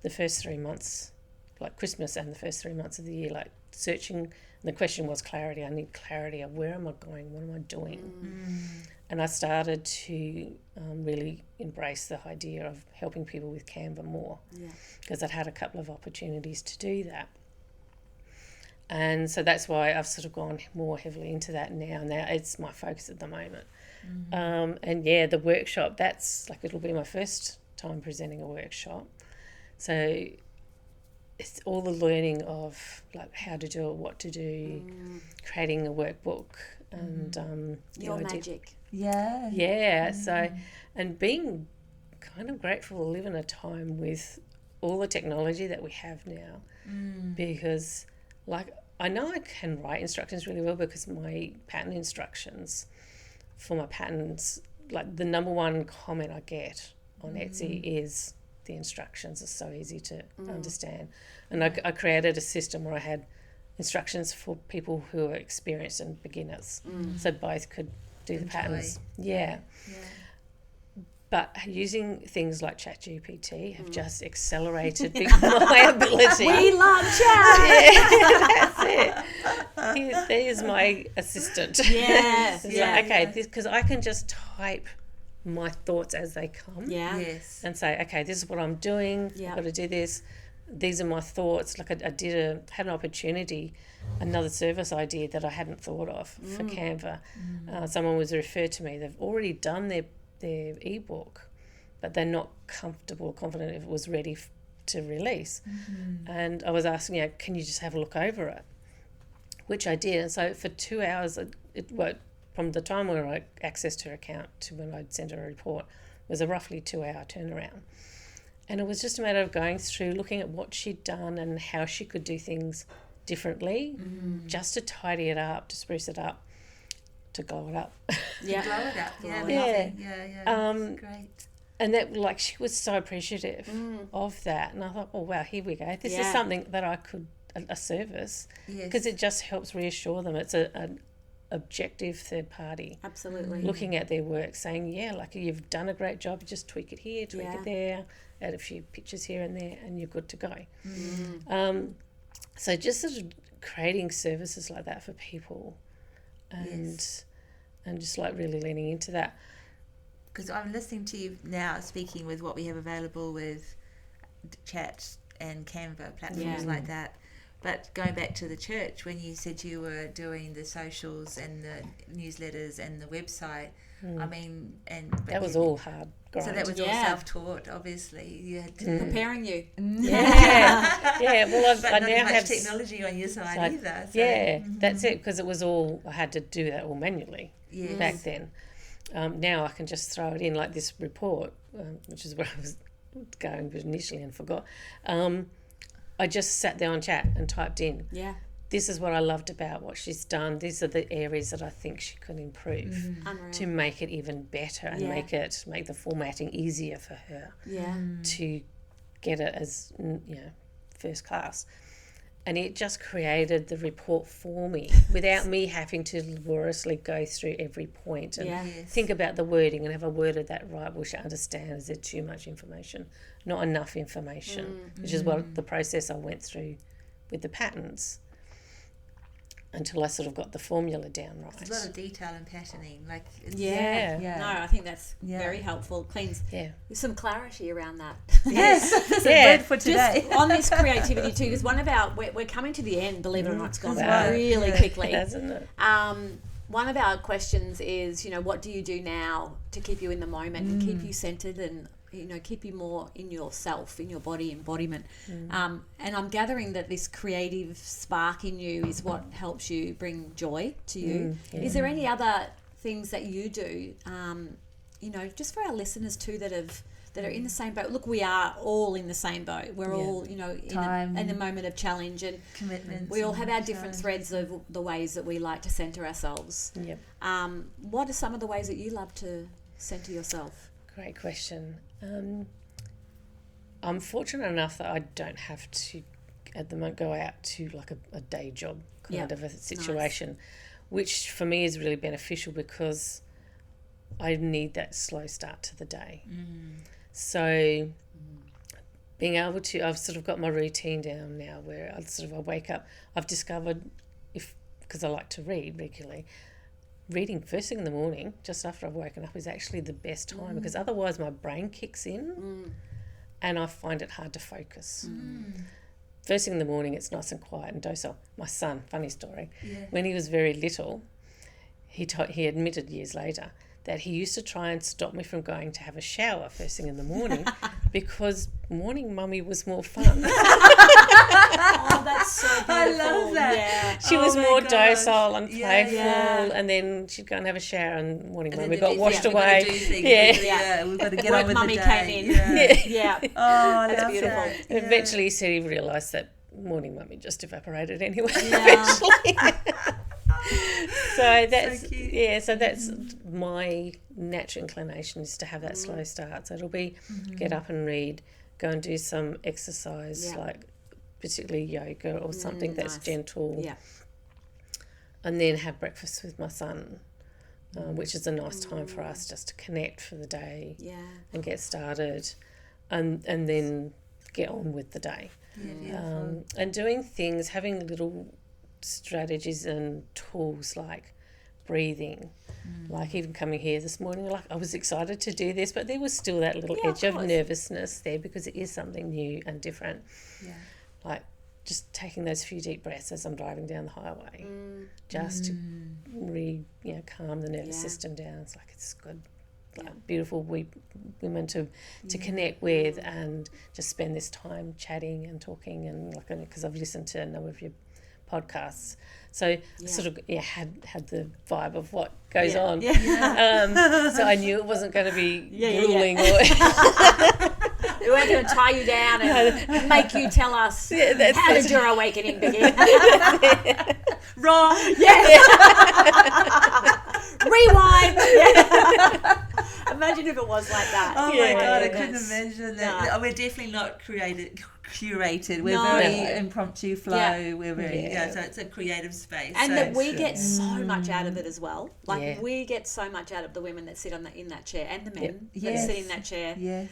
Speaker 4: the first 3 months, like Christmas and the first 3 months of the year, like searching. And the question was clarity. I need clarity of where am I going, what am I doing, and I started to really embrace the idea of helping people with Canva more, because I'd had a couple of opportunities to do that. And so that's why I've sort of gone more heavily into that now. Now it's my focus at the moment. And the workshop, that's like, it'll be my first time presenting a workshop. So it's all the learning of like how to do it, what to do, creating a workbook, and
Speaker 2: your magic.
Speaker 4: So, and being kind of grateful to live in a time with all the technology that we have now, because like, I know I can write instructions really well, because my pattern instructions for my patterns, like the number one comment I get on Etsy is the instructions are so easy to understand. And I created a system where I had instructions for people who are experienced and beginners, so both could do the patterns. But using things like ChatGPT have just accelerated my ability.
Speaker 2: We love chat.
Speaker 4: That's it. There's my assistant. Because I can just type my thoughts as they come. And say, okay, this is what I'm doing. I've got to do this. These are my thoughts. Like I had an opportunity, another service idea that I hadn't thought of for Canva. Someone was referred to me. They've already done their ebook, but they're not confident if it was ready to release. And I was asking, can you just have a look over it? Which I did. And so for 2 hours, it worked from the time where I accessed her account to when I'd sent her a report, was a roughly 2 hour turnaround. And it was just a matter of going through, looking at what she'd done and how she could do things differently, just to tidy it up, to spruce it up. to glow it up.
Speaker 2: Yeah.
Speaker 3: Blow it up. Yeah.
Speaker 4: Yeah.
Speaker 3: Yeah. That's great.
Speaker 4: And that, like, she was so appreciative of that. And I thought, oh, wow, here we go. This is something that I could, a service, because it just helps reassure them. It's an objective third party.
Speaker 2: Absolutely.
Speaker 4: Looking at their work, saying, yeah, like, you've done a great job, just tweak it here, tweak it there, add a few pictures here and there, and you're good to go. So just sort of creating services like that for people and just, like, really leaning into that.
Speaker 3: Because I'm listening to you now speaking with what we have available with chat and Canva platforms like that. But going back to the church, when you said you were doing the socials and the newsletters and the website, I mean,
Speaker 4: that was all hard grind.
Speaker 3: So that was all self-taught, obviously. You had to
Speaker 2: Preparing you.
Speaker 4: Yeah. Well, I
Speaker 3: not
Speaker 4: now
Speaker 3: much
Speaker 4: have
Speaker 3: technology on your side either. So.
Speaker 4: Yeah, that's it, because it was all, I had to do that all manually back then. Now I can just throw it in, like this report, which is where I was going initially and forgot. I just sat there on chat and typed in, this is what I loved about what she's done. These are the areas that I think she could improve to make it even better and make the formatting easier for her to get it as, first class. And it just created the report for me without me having to laboriously go through every point and think about the wording and have I worded that right? Will she understand? Is there too much information? Not enough information, which is what the process I went through with the patterns until I sort of got the formula down right.
Speaker 3: There's a lot of detail and patterning. Like
Speaker 2: No, I think that's very helpful. Cleans some clarity around that.
Speaker 3: Yes, that's a word for today.
Speaker 2: Just on this creativity too, because we're coming to the end, believe it or not, it's gone really quickly.
Speaker 4: Hasn't it?
Speaker 2: One of our questions is, what do you do now to keep you in the moment and keep you centered and keep you more in yourself, in your body embodiment. And I'm gathering that this creative spark in you is what helps you bring joy to you. Is there any other things that you do, just for our listeners too that are in the same boat? Look, we are all in the same boat. We're all, in a moment of challenge and
Speaker 3: commitments.
Speaker 2: We all have our different threads of the ways that we like to centre ourselves.
Speaker 4: Yep.
Speaker 2: What are some of the ways that you love to centre yourself?
Speaker 4: Great question. I'm fortunate enough that I don't have to, at the moment, go out to like a day job kind of a situation, which for me is really beneficial because I need that slow start to the day. So being able to, I've sort of got my routine down now where I wake up. I've discovered, because I like to read regularly, reading first thing in the morning, just after I've woken up, is actually the best time because otherwise my brain kicks in and I find it hard to focus. First thing in the morning, it's nice and quiet and docile. My son, funny story, when he was very little, he admitted years later that he used to try and stop me from going to have a shower first thing in the morning because morning mummy was more fun.
Speaker 2: Oh, that's so beautiful.
Speaker 3: I love that.
Speaker 2: Yeah.
Speaker 4: She was more docile and playful, and then she'd go and have a shower, and morning mummy got washed away.
Speaker 3: We've got to get on with
Speaker 2: mummy
Speaker 3: the day.
Speaker 2: came in. Yeah.
Speaker 3: Oh,
Speaker 2: That's beautiful.
Speaker 3: That.
Speaker 4: And eventually he said he realised that morning mummy just evaporated anyway. Eventually. So that's
Speaker 3: So cute.
Speaker 4: So that's my natural inclination is to have that slow start. So it'll be get up and read, go and do some exercise like particularly yoga or something that's gentle, and then have breakfast with my son, which is a nice time for us just to connect for the day and get started, and then get on with the day. And doing things, having little strategies and tools like breathing, like even coming here this morning, like I was excited to do this, but there was still that little edge of nervousness there because it is something new and different. Like just taking those few deep breaths as I'm driving down the highway, just to calm the nervous system down. It's like it's good, like beautiful women to connect with and just spend this time chatting and talking and like because I've listened to a number of your podcasts, so sort of had the vibe of what goes on. So I knew it wasn't going to be grueling or
Speaker 2: We weren't going to tie you down and make you tell us how did your awakening begin.
Speaker 3: Wrong.
Speaker 2: Rewind. Yeah. Imagine if it was like that.
Speaker 3: Oh
Speaker 4: Yeah.
Speaker 3: my God, I
Speaker 2: goodness.
Speaker 3: couldn't imagine that.
Speaker 2: No.
Speaker 3: We're definitely not curated. We're
Speaker 2: No.
Speaker 3: very impromptu flow.
Speaker 2: Yeah.
Speaker 3: We're very,
Speaker 4: Yeah.
Speaker 3: so it's a creative space.
Speaker 2: And
Speaker 3: so
Speaker 2: that we get so much out of it as well. Like
Speaker 4: Yeah.
Speaker 2: we get so much out of the women that sit in that chair and the men that
Speaker 3: Yes.
Speaker 2: sit in that chair.
Speaker 3: Yes.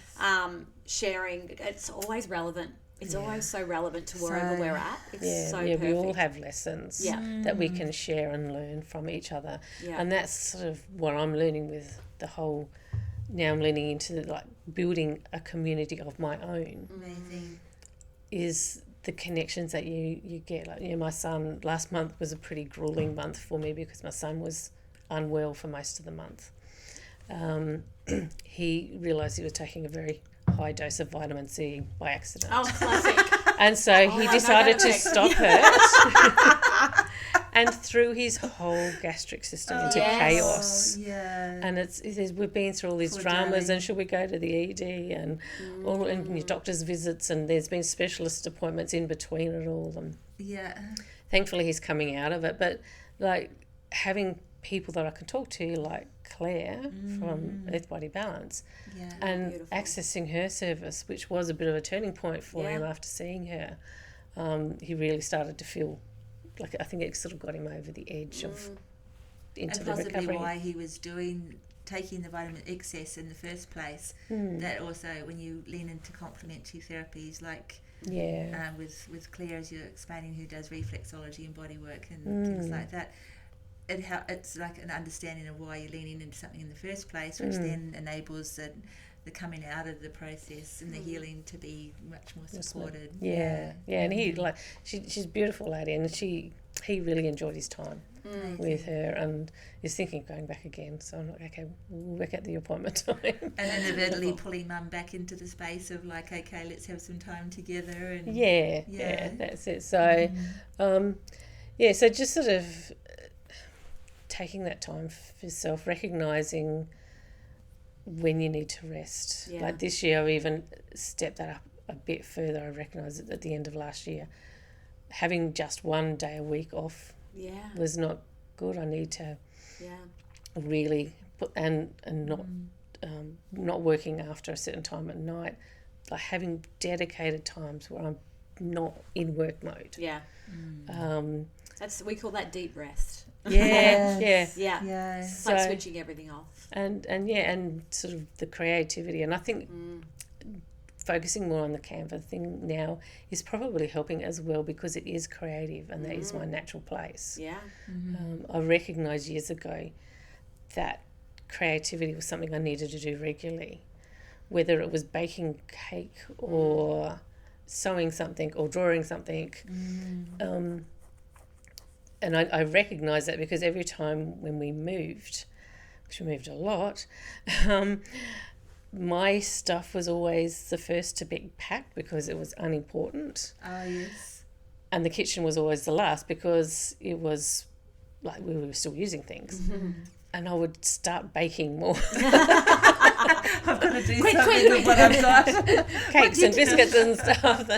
Speaker 2: Sharing. It's always relevant. It's always so relevant to
Speaker 3: So-
Speaker 2: wherever we're at. It's so
Speaker 4: we
Speaker 2: perfect.
Speaker 4: all have lessons that we can share and learn from each other.
Speaker 2: Yeah.
Speaker 4: And that's sort of what I'm learning with the whole, now I'm leaning into like building a community of my own,
Speaker 3: Amazing.
Speaker 4: is the connections that you get. Like, my son, last month was a pretty grueling month for me because my son was unwell for most of the month. He realised he was taking a very high dose of vitamin C by accident.
Speaker 2: Oh, classic.
Speaker 4: And so he
Speaker 2: I know
Speaker 4: decided
Speaker 2: that
Speaker 4: to
Speaker 2: effect.
Speaker 4: stop it and threw his whole gastric system into chaos.
Speaker 3: Yeah.
Speaker 4: And it says we've been through all these
Speaker 3: Poor
Speaker 4: dramas,
Speaker 3: darling.
Speaker 4: and should we go to the ED and all and your doctor's visits, and there's been specialist appointments in between it all. And
Speaker 3: Yeah.
Speaker 4: thankfully he's coming out of it. But like having people that I can talk to, like Claire from Earth Body Balance,
Speaker 3: Yeah.
Speaker 4: and
Speaker 2: beautiful.
Speaker 4: accessing her service, which was a bit of a turning point for him after seeing her. He really started to feel like, I think it sort of got him over the edge of into
Speaker 3: And
Speaker 4: the
Speaker 3: possibly
Speaker 4: recovery.
Speaker 3: why he was taking the vitamin excess in the first place. That also, when you lean into complementary therapies like with Claire, as you're explaining, who does reflexology and body work and things like that, it's like an understanding of why you're leaning into something in the first place, which then enables the coming out of the process and the healing to be much more supported.
Speaker 4: Yeah. And he she's a beautiful lady, and he really enjoyed his time with her, and is thinking of going back again. So I'm like, okay, we'll work out the appointment time.
Speaker 3: And inadvertently pulling mum back into the space of like, okay, let's have some time together. And
Speaker 4: Yeah, that's it. So, so just sort of taking that time for yourself, recognising when you need to rest.
Speaker 2: Yeah.
Speaker 4: Like this year, I've even stepped that up a bit further. I recognised it at the end of last year. Having just one day a week off was not good. I need to really put and not working after a certain time at night, like having dedicated times where I'm not in work mode.
Speaker 2: Yeah. We call that deep rest.
Speaker 4: Yeah.
Speaker 2: Yeah. It's like switching everything off.
Speaker 4: And sort of the creativity, and I think focusing more on the Canva thing now is probably helping as well, because it is creative and that is my natural place.
Speaker 2: Yeah.
Speaker 4: I recognised years ago that creativity was something I needed to do regularly, whether it was baking cake or sewing something or drawing something. And I recognised that because every time when we moved, which we moved a lot, my stuff was always the first to be packed because it was unimportant.
Speaker 3: Oh, yes.
Speaker 4: And the kitchen was always the last because it was like we were still using things. And I would start baking more.
Speaker 3: I've got to do something with what I've got.
Speaker 4: Cakes and biscuits and stuff.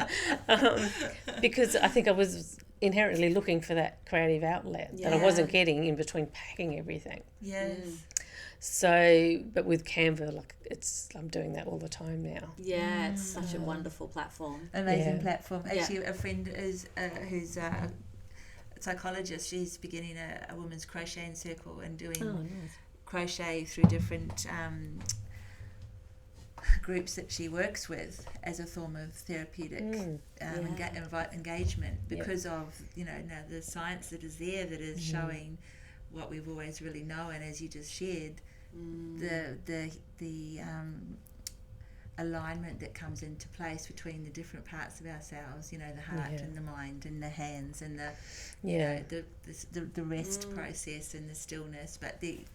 Speaker 4: Because I think I was inherently looking for that creative outlet that I wasn't getting in between packing everything.
Speaker 3: Yes.
Speaker 4: So, but with Canva, I'm doing that all the time now.
Speaker 2: Yeah, it's such a wonderful platform.
Speaker 3: Amazing platform. Actually, a friend is who's a psychologist. She's beginning a women's crocheting circle and doing crochet through different groups that she works with as a form of therapeutic engagement, because of now the science that is there that is showing what we've always really known, as you just shared, the alignment that comes into place between the different parts of ourselves, the heart and the mind and the hands and the rest process and the stillness, but the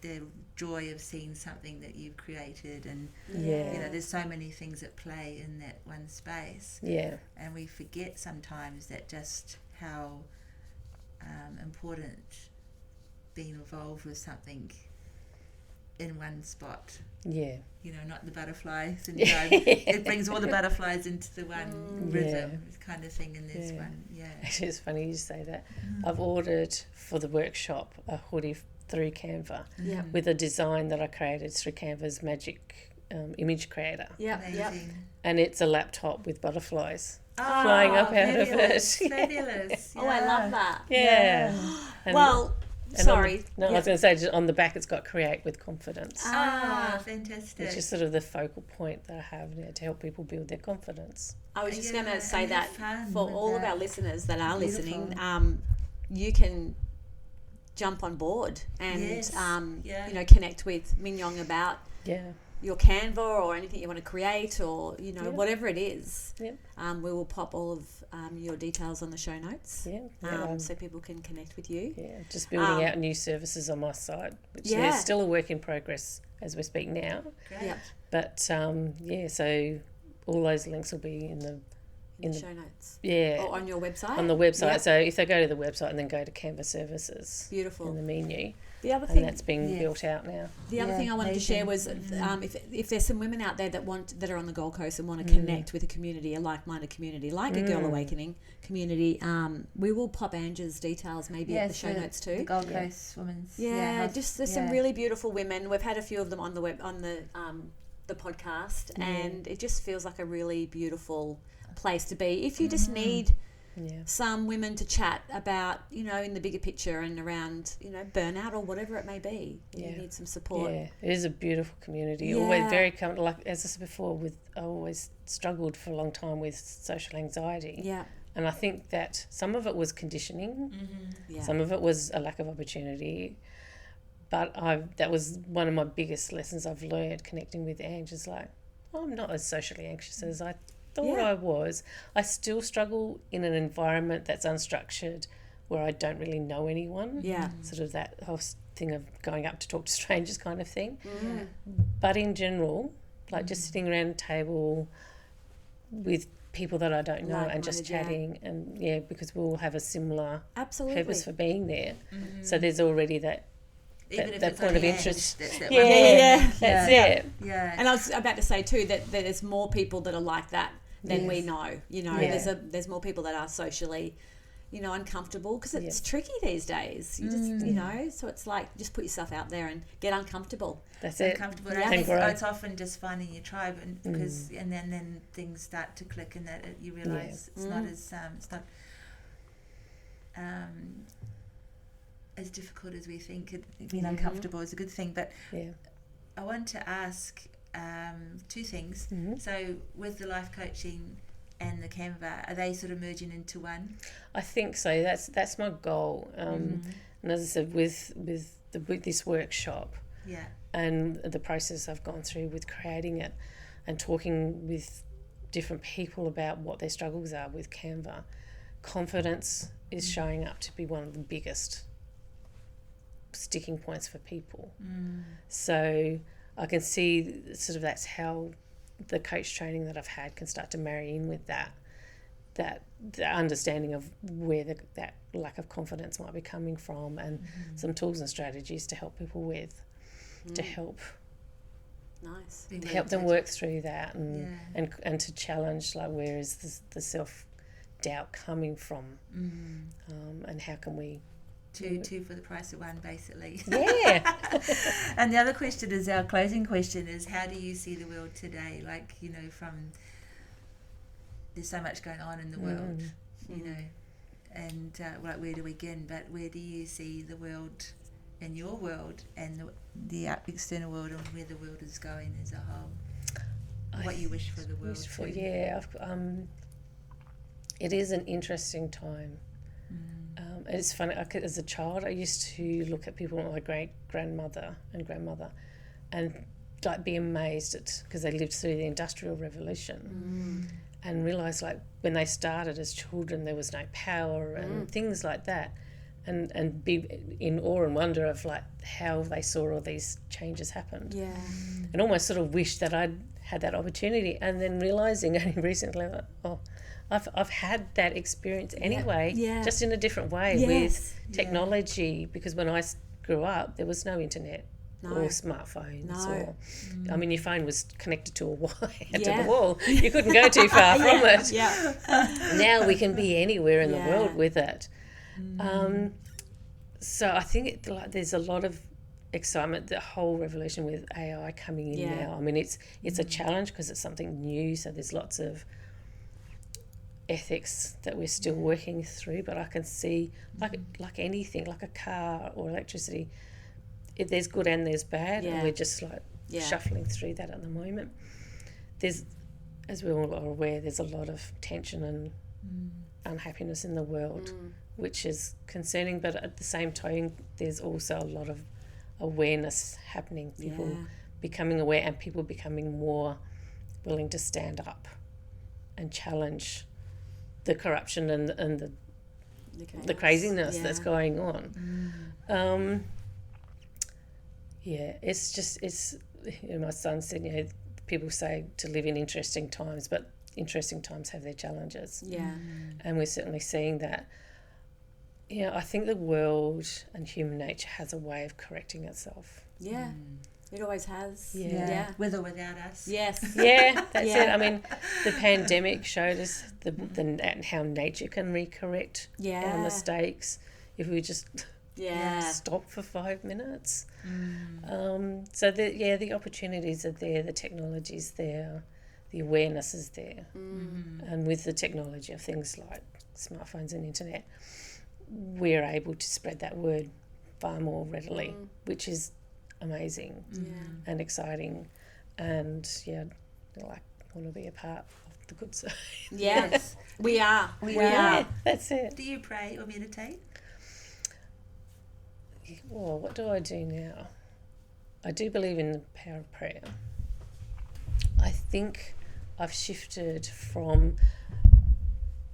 Speaker 3: joy of seeing something that you've created, and there's so many things at play in that one space, and we forget sometimes that just how important being involved with something in one spot. Not the butterfly syndrome. It brings all the butterflies into the one rhythm kind of thing in this one. Actually,
Speaker 4: it's funny you say that. I've ordered for the workshop a hoodie through Canva
Speaker 2: Yeah.
Speaker 4: with a design that I created through Canva's magic image creator.
Speaker 2: Yeah. Yeah.
Speaker 4: And it's a laptop with butterflies
Speaker 3: Oh,
Speaker 4: flying up out of it.
Speaker 3: Fabulous.
Speaker 2: Oh, I love that.
Speaker 4: Yeah. And-
Speaker 2: Well,
Speaker 4: and
Speaker 2: sorry.
Speaker 4: I was going to say, just on the back it's got create with confidence,
Speaker 3: Fantastic.
Speaker 4: which is sort of the focal point that I have now to help people build their confidence.
Speaker 2: I was just
Speaker 3: Yeah,
Speaker 2: going to say
Speaker 3: and
Speaker 2: that
Speaker 3: have fun
Speaker 2: for
Speaker 3: with
Speaker 2: all of
Speaker 3: that.
Speaker 2: our listeners that are
Speaker 3: Beautiful.
Speaker 2: listening, you can jump on board and
Speaker 3: Yes.
Speaker 2: you know, connect with Mignon about
Speaker 4: Yeah.
Speaker 2: your Canva or anything you want to create, or you know,
Speaker 4: Yeah.
Speaker 2: whatever it is.
Speaker 4: Yeah.
Speaker 2: We will pop all of your details on the show notes,
Speaker 4: Yeah.
Speaker 2: so people can connect with you.
Speaker 4: Yeah, just building out new services on my site, which
Speaker 2: Yeah.
Speaker 4: is still a work in progress as we speak now.
Speaker 3: Great.
Speaker 2: Yep.
Speaker 4: But so all those links will be in the
Speaker 2: In the show notes.
Speaker 4: yeah
Speaker 2: Or on your website.
Speaker 4: on the website.
Speaker 2: Yep.
Speaker 4: So if they go to the website and then go to Canva Services
Speaker 2: Beautiful.
Speaker 4: in the menu,
Speaker 2: The other
Speaker 4: and
Speaker 2: thing,
Speaker 4: that's being
Speaker 3: Yes.
Speaker 4: built out now.
Speaker 2: the other
Speaker 3: Yeah,
Speaker 2: thing I wanted to share
Speaker 3: amazing.
Speaker 2: was if there's some women out there that are on the Gold Coast and want to connect with a community, a like-minded community, like a Girl Awakening community, we will pop Angie's details maybe at the show notes too.
Speaker 3: The Gold Coast Women's.
Speaker 2: Yeah,
Speaker 3: House.
Speaker 2: just there's some really beautiful women. We've had a few of them on the podcast, and it just feels like a really beautiful place to be. If you just need some women to chat about, you know, in the bigger picture and around, you know, burnout or whatever it may be, you need some support.
Speaker 4: Yeah, it is a beautiful community.
Speaker 2: Yeah.
Speaker 4: Always very like as I said before, I always struggled for a long time with social anxiety.
Speaker 2: Yeah.
Speaker 4: And I think that some of it was conditioning,
Speaker 2: Yeah.
Speaker 4: some of it was a lack of opportunity. But that was one of my biggest lessons I've learned connecting with Ange, is like, I'm not as socially anxious as I thought I was. I still struggle in an environment that's unstructured where I don't really know anyone.
Speaker 2: Yeah.
Speaker 4: Sort of that whole thing of going up to talk to strangers kind of thing. But in general, like just sitting around a table with people that I don't know and just
Speaker 2: Like-minded,
Speaker 4: chatting and because we all have a similar
Speaker 2: Absolutely.
Speaker 4: purpose for being there. So there's already that
Speaker 3: Even if
Speaker 4: that
Speaker 3: it's
Speaker 4: point
Speaker 3: only
Speaker 4: of
Speaker 3: Ange,
Speaker 4: interest.
Speaker 3: that's that
Speaker 4: Yeah,
Speaker 3: one.
Speaker 4: that's it.
Speaker 3: Yeah.
Speaker 2: And I was about to say too that there's more people that are like that than we know. You know,
Speaker 4: Yeah.
Speaker 2: there's more people that are socially, you know, uncomfortable because it's tricky these days. You just, you know, so it's like just put yourself out there and get uncomfortable.
Speaker 4: That's it.
Speaker 3: Uncomfortable.
Speaker 2: Yeah.
Speaker 3: I think
Speaker 4: And grow.
Speaker 3: it's often just finding your tribe, and because and then things start to click, and that you realise it's not as difficult as we think. Being uncomfortable is a good thing, but I want to ask two things. So with the life coaching and the Canva, are they sort of merging into one?
Speaker 4: I think so. That's my goal. And as I said, with this workshop and the process I've gone through with creating it and talking with different people about what their struggles are with Canva, confidence is showing up to be one of the biggest sticking points for people. So I can see sort of that's how the coach training that I've had can start to marry in with that the understanding of where that lack of confidence might be coming from, and some tools and strategies to help people with, to help them work through that, and to challenge, like, where is the self-doubt coming from, and how can we
Speaker 3: Two for the price of one, basically.
Speaker 4: Yeah.
Speaker 3: And the other question is, our closing question is, how do you see the world today? Like, you know, there's so much going on in the world, you know, and like, where do we begin? But where do you see the world in your world and the external world, and where the world is going as a whole? What you wish for the world? It
Speaker 4: is an interesting time. It's funny, as a child I used to look at people like my great-grandmother and grandmother and like be amazed at, because they lived through the Industrial Revolution, and realise, like, when they started as children there was no power and things like that, and be in awe and wonder of, like, how they saw all these changes happen.
Speaker 2: Yeah.
Speaker 4: And almost sort of wish that I'd had that opportunity, and then realising only recently, like, I've had that experience anyway, just in a different way with technology, because when I grew up there was no internet or smartphones or I mean, your phone was connected to a wire to the wall. You couldn't go too far from it. Now we can be anywhere in the world with it. So I think there's a lot of excitement, the whole revolution with AI coming in now. I mean, it's a challenge because it's something new, so there's lots of ethics that we're still working through, but I can see, like anything, like a car or electricity, there's good and there's bad, and we're just shuffling through that at the moment. There's, as we all are aware, there's a lot of tension and unhappiness in the world, which is concerning, but at the same time there's also a lot of awareness happening, people becoming aware and people becoming more willing to stand up and challenge the corruption and the craziness that's going on. It's my son said, people say to live in interesting times, but interesting times have their challenges. And we're certainly seeing that. I think the world and human nature has a way of correcting itself.
Speaker 2: It always has.
Speaker 3: With or without us.
Speaker 2: Yes.
Speaker 4: That's it. I mean, the pandemic showed us how nature can recorrect our mistakes if we just stop for 5 minutes. So the opportunities are there, the technology's there, the awareness is there. And with the technology of things like smartphones and internet, we're able to spread that word far more readily, which is amazing and exciting, and I want to be a part of the good side.
Speaker 2: Yes, we are. We are.
Speaker 4: Yeah, that's it.
Speaker 3: Do you pray or meditate?
Speaker 4: Well, what do I do now? I do believe in the power of prayer. I think I've shifted from,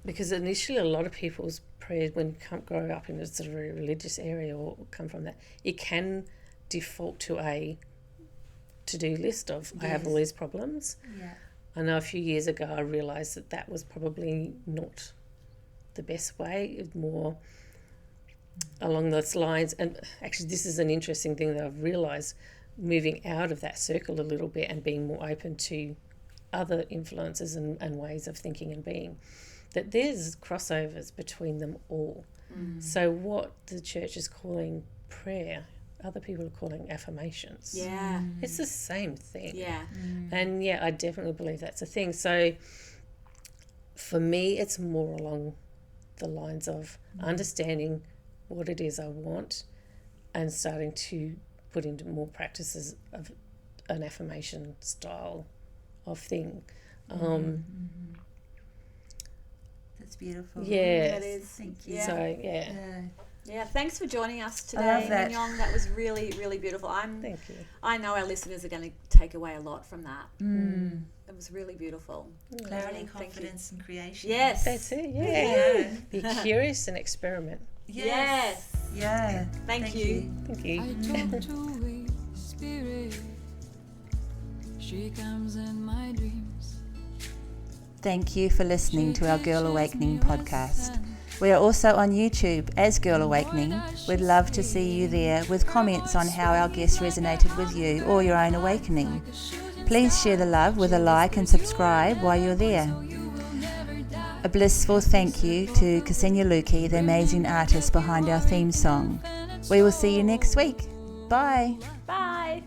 Speaker 4: because initially a lot of people's prayers, when you grow up in a sort of very religious area or come from that, it can default to a to-do list of I have all these problems. I know a few years ago I realised that was probably not the best way. It's more along those lines. And actually this is an interesting thing that I've realised, moving out of that circle a little bit and being more open to other influences and ways of thinking and being, that there's crossovers between them all. So what the church is calling prayer, other people are calling affirmations. It's the same thing. And I definitely believe that's a thing. So for me, it's more along the lines of understanding what it is I want and starting to put into more practices of an affirmation style of thing.
Speaker 3: That's beautiful.
Speaker 2: That is.
Speaker 3: Thank you.
Speaker 2: So thanks for joining us today,
Speaker 3: I love that.
Speaker 2: Mignon. That was really, really beautiful.
Speaker 4: Thank you.
Speaker 2: I know our listeners are going to take away a lot from that. It was really beautiful.
Speaker 3: Clarity, confidence, and creation.
Speaker 2: Yes.
Speaker 4: That's it, Be curious and experiment.
Speaker 2: Yes.
Speaker 3: Yeah.
Speaker 2: Thank you.
Speaker 4: Thank you.
Speaker 1: I talk to a spirit. She comes in my dreams.
Speaker 3: Thank you for listening to our Girl Awakening podcast. We are also on YouTube as Girl Awakening. We'd love to see you there with comments on how our guests resonated with you or your own awakening. Please share the love with a like and subscribe while you're there. A blissful thank you to Ksenia Luki, the amazing artist behind our theme song. We will see you next week. Bye.
Speaker 2: Bye.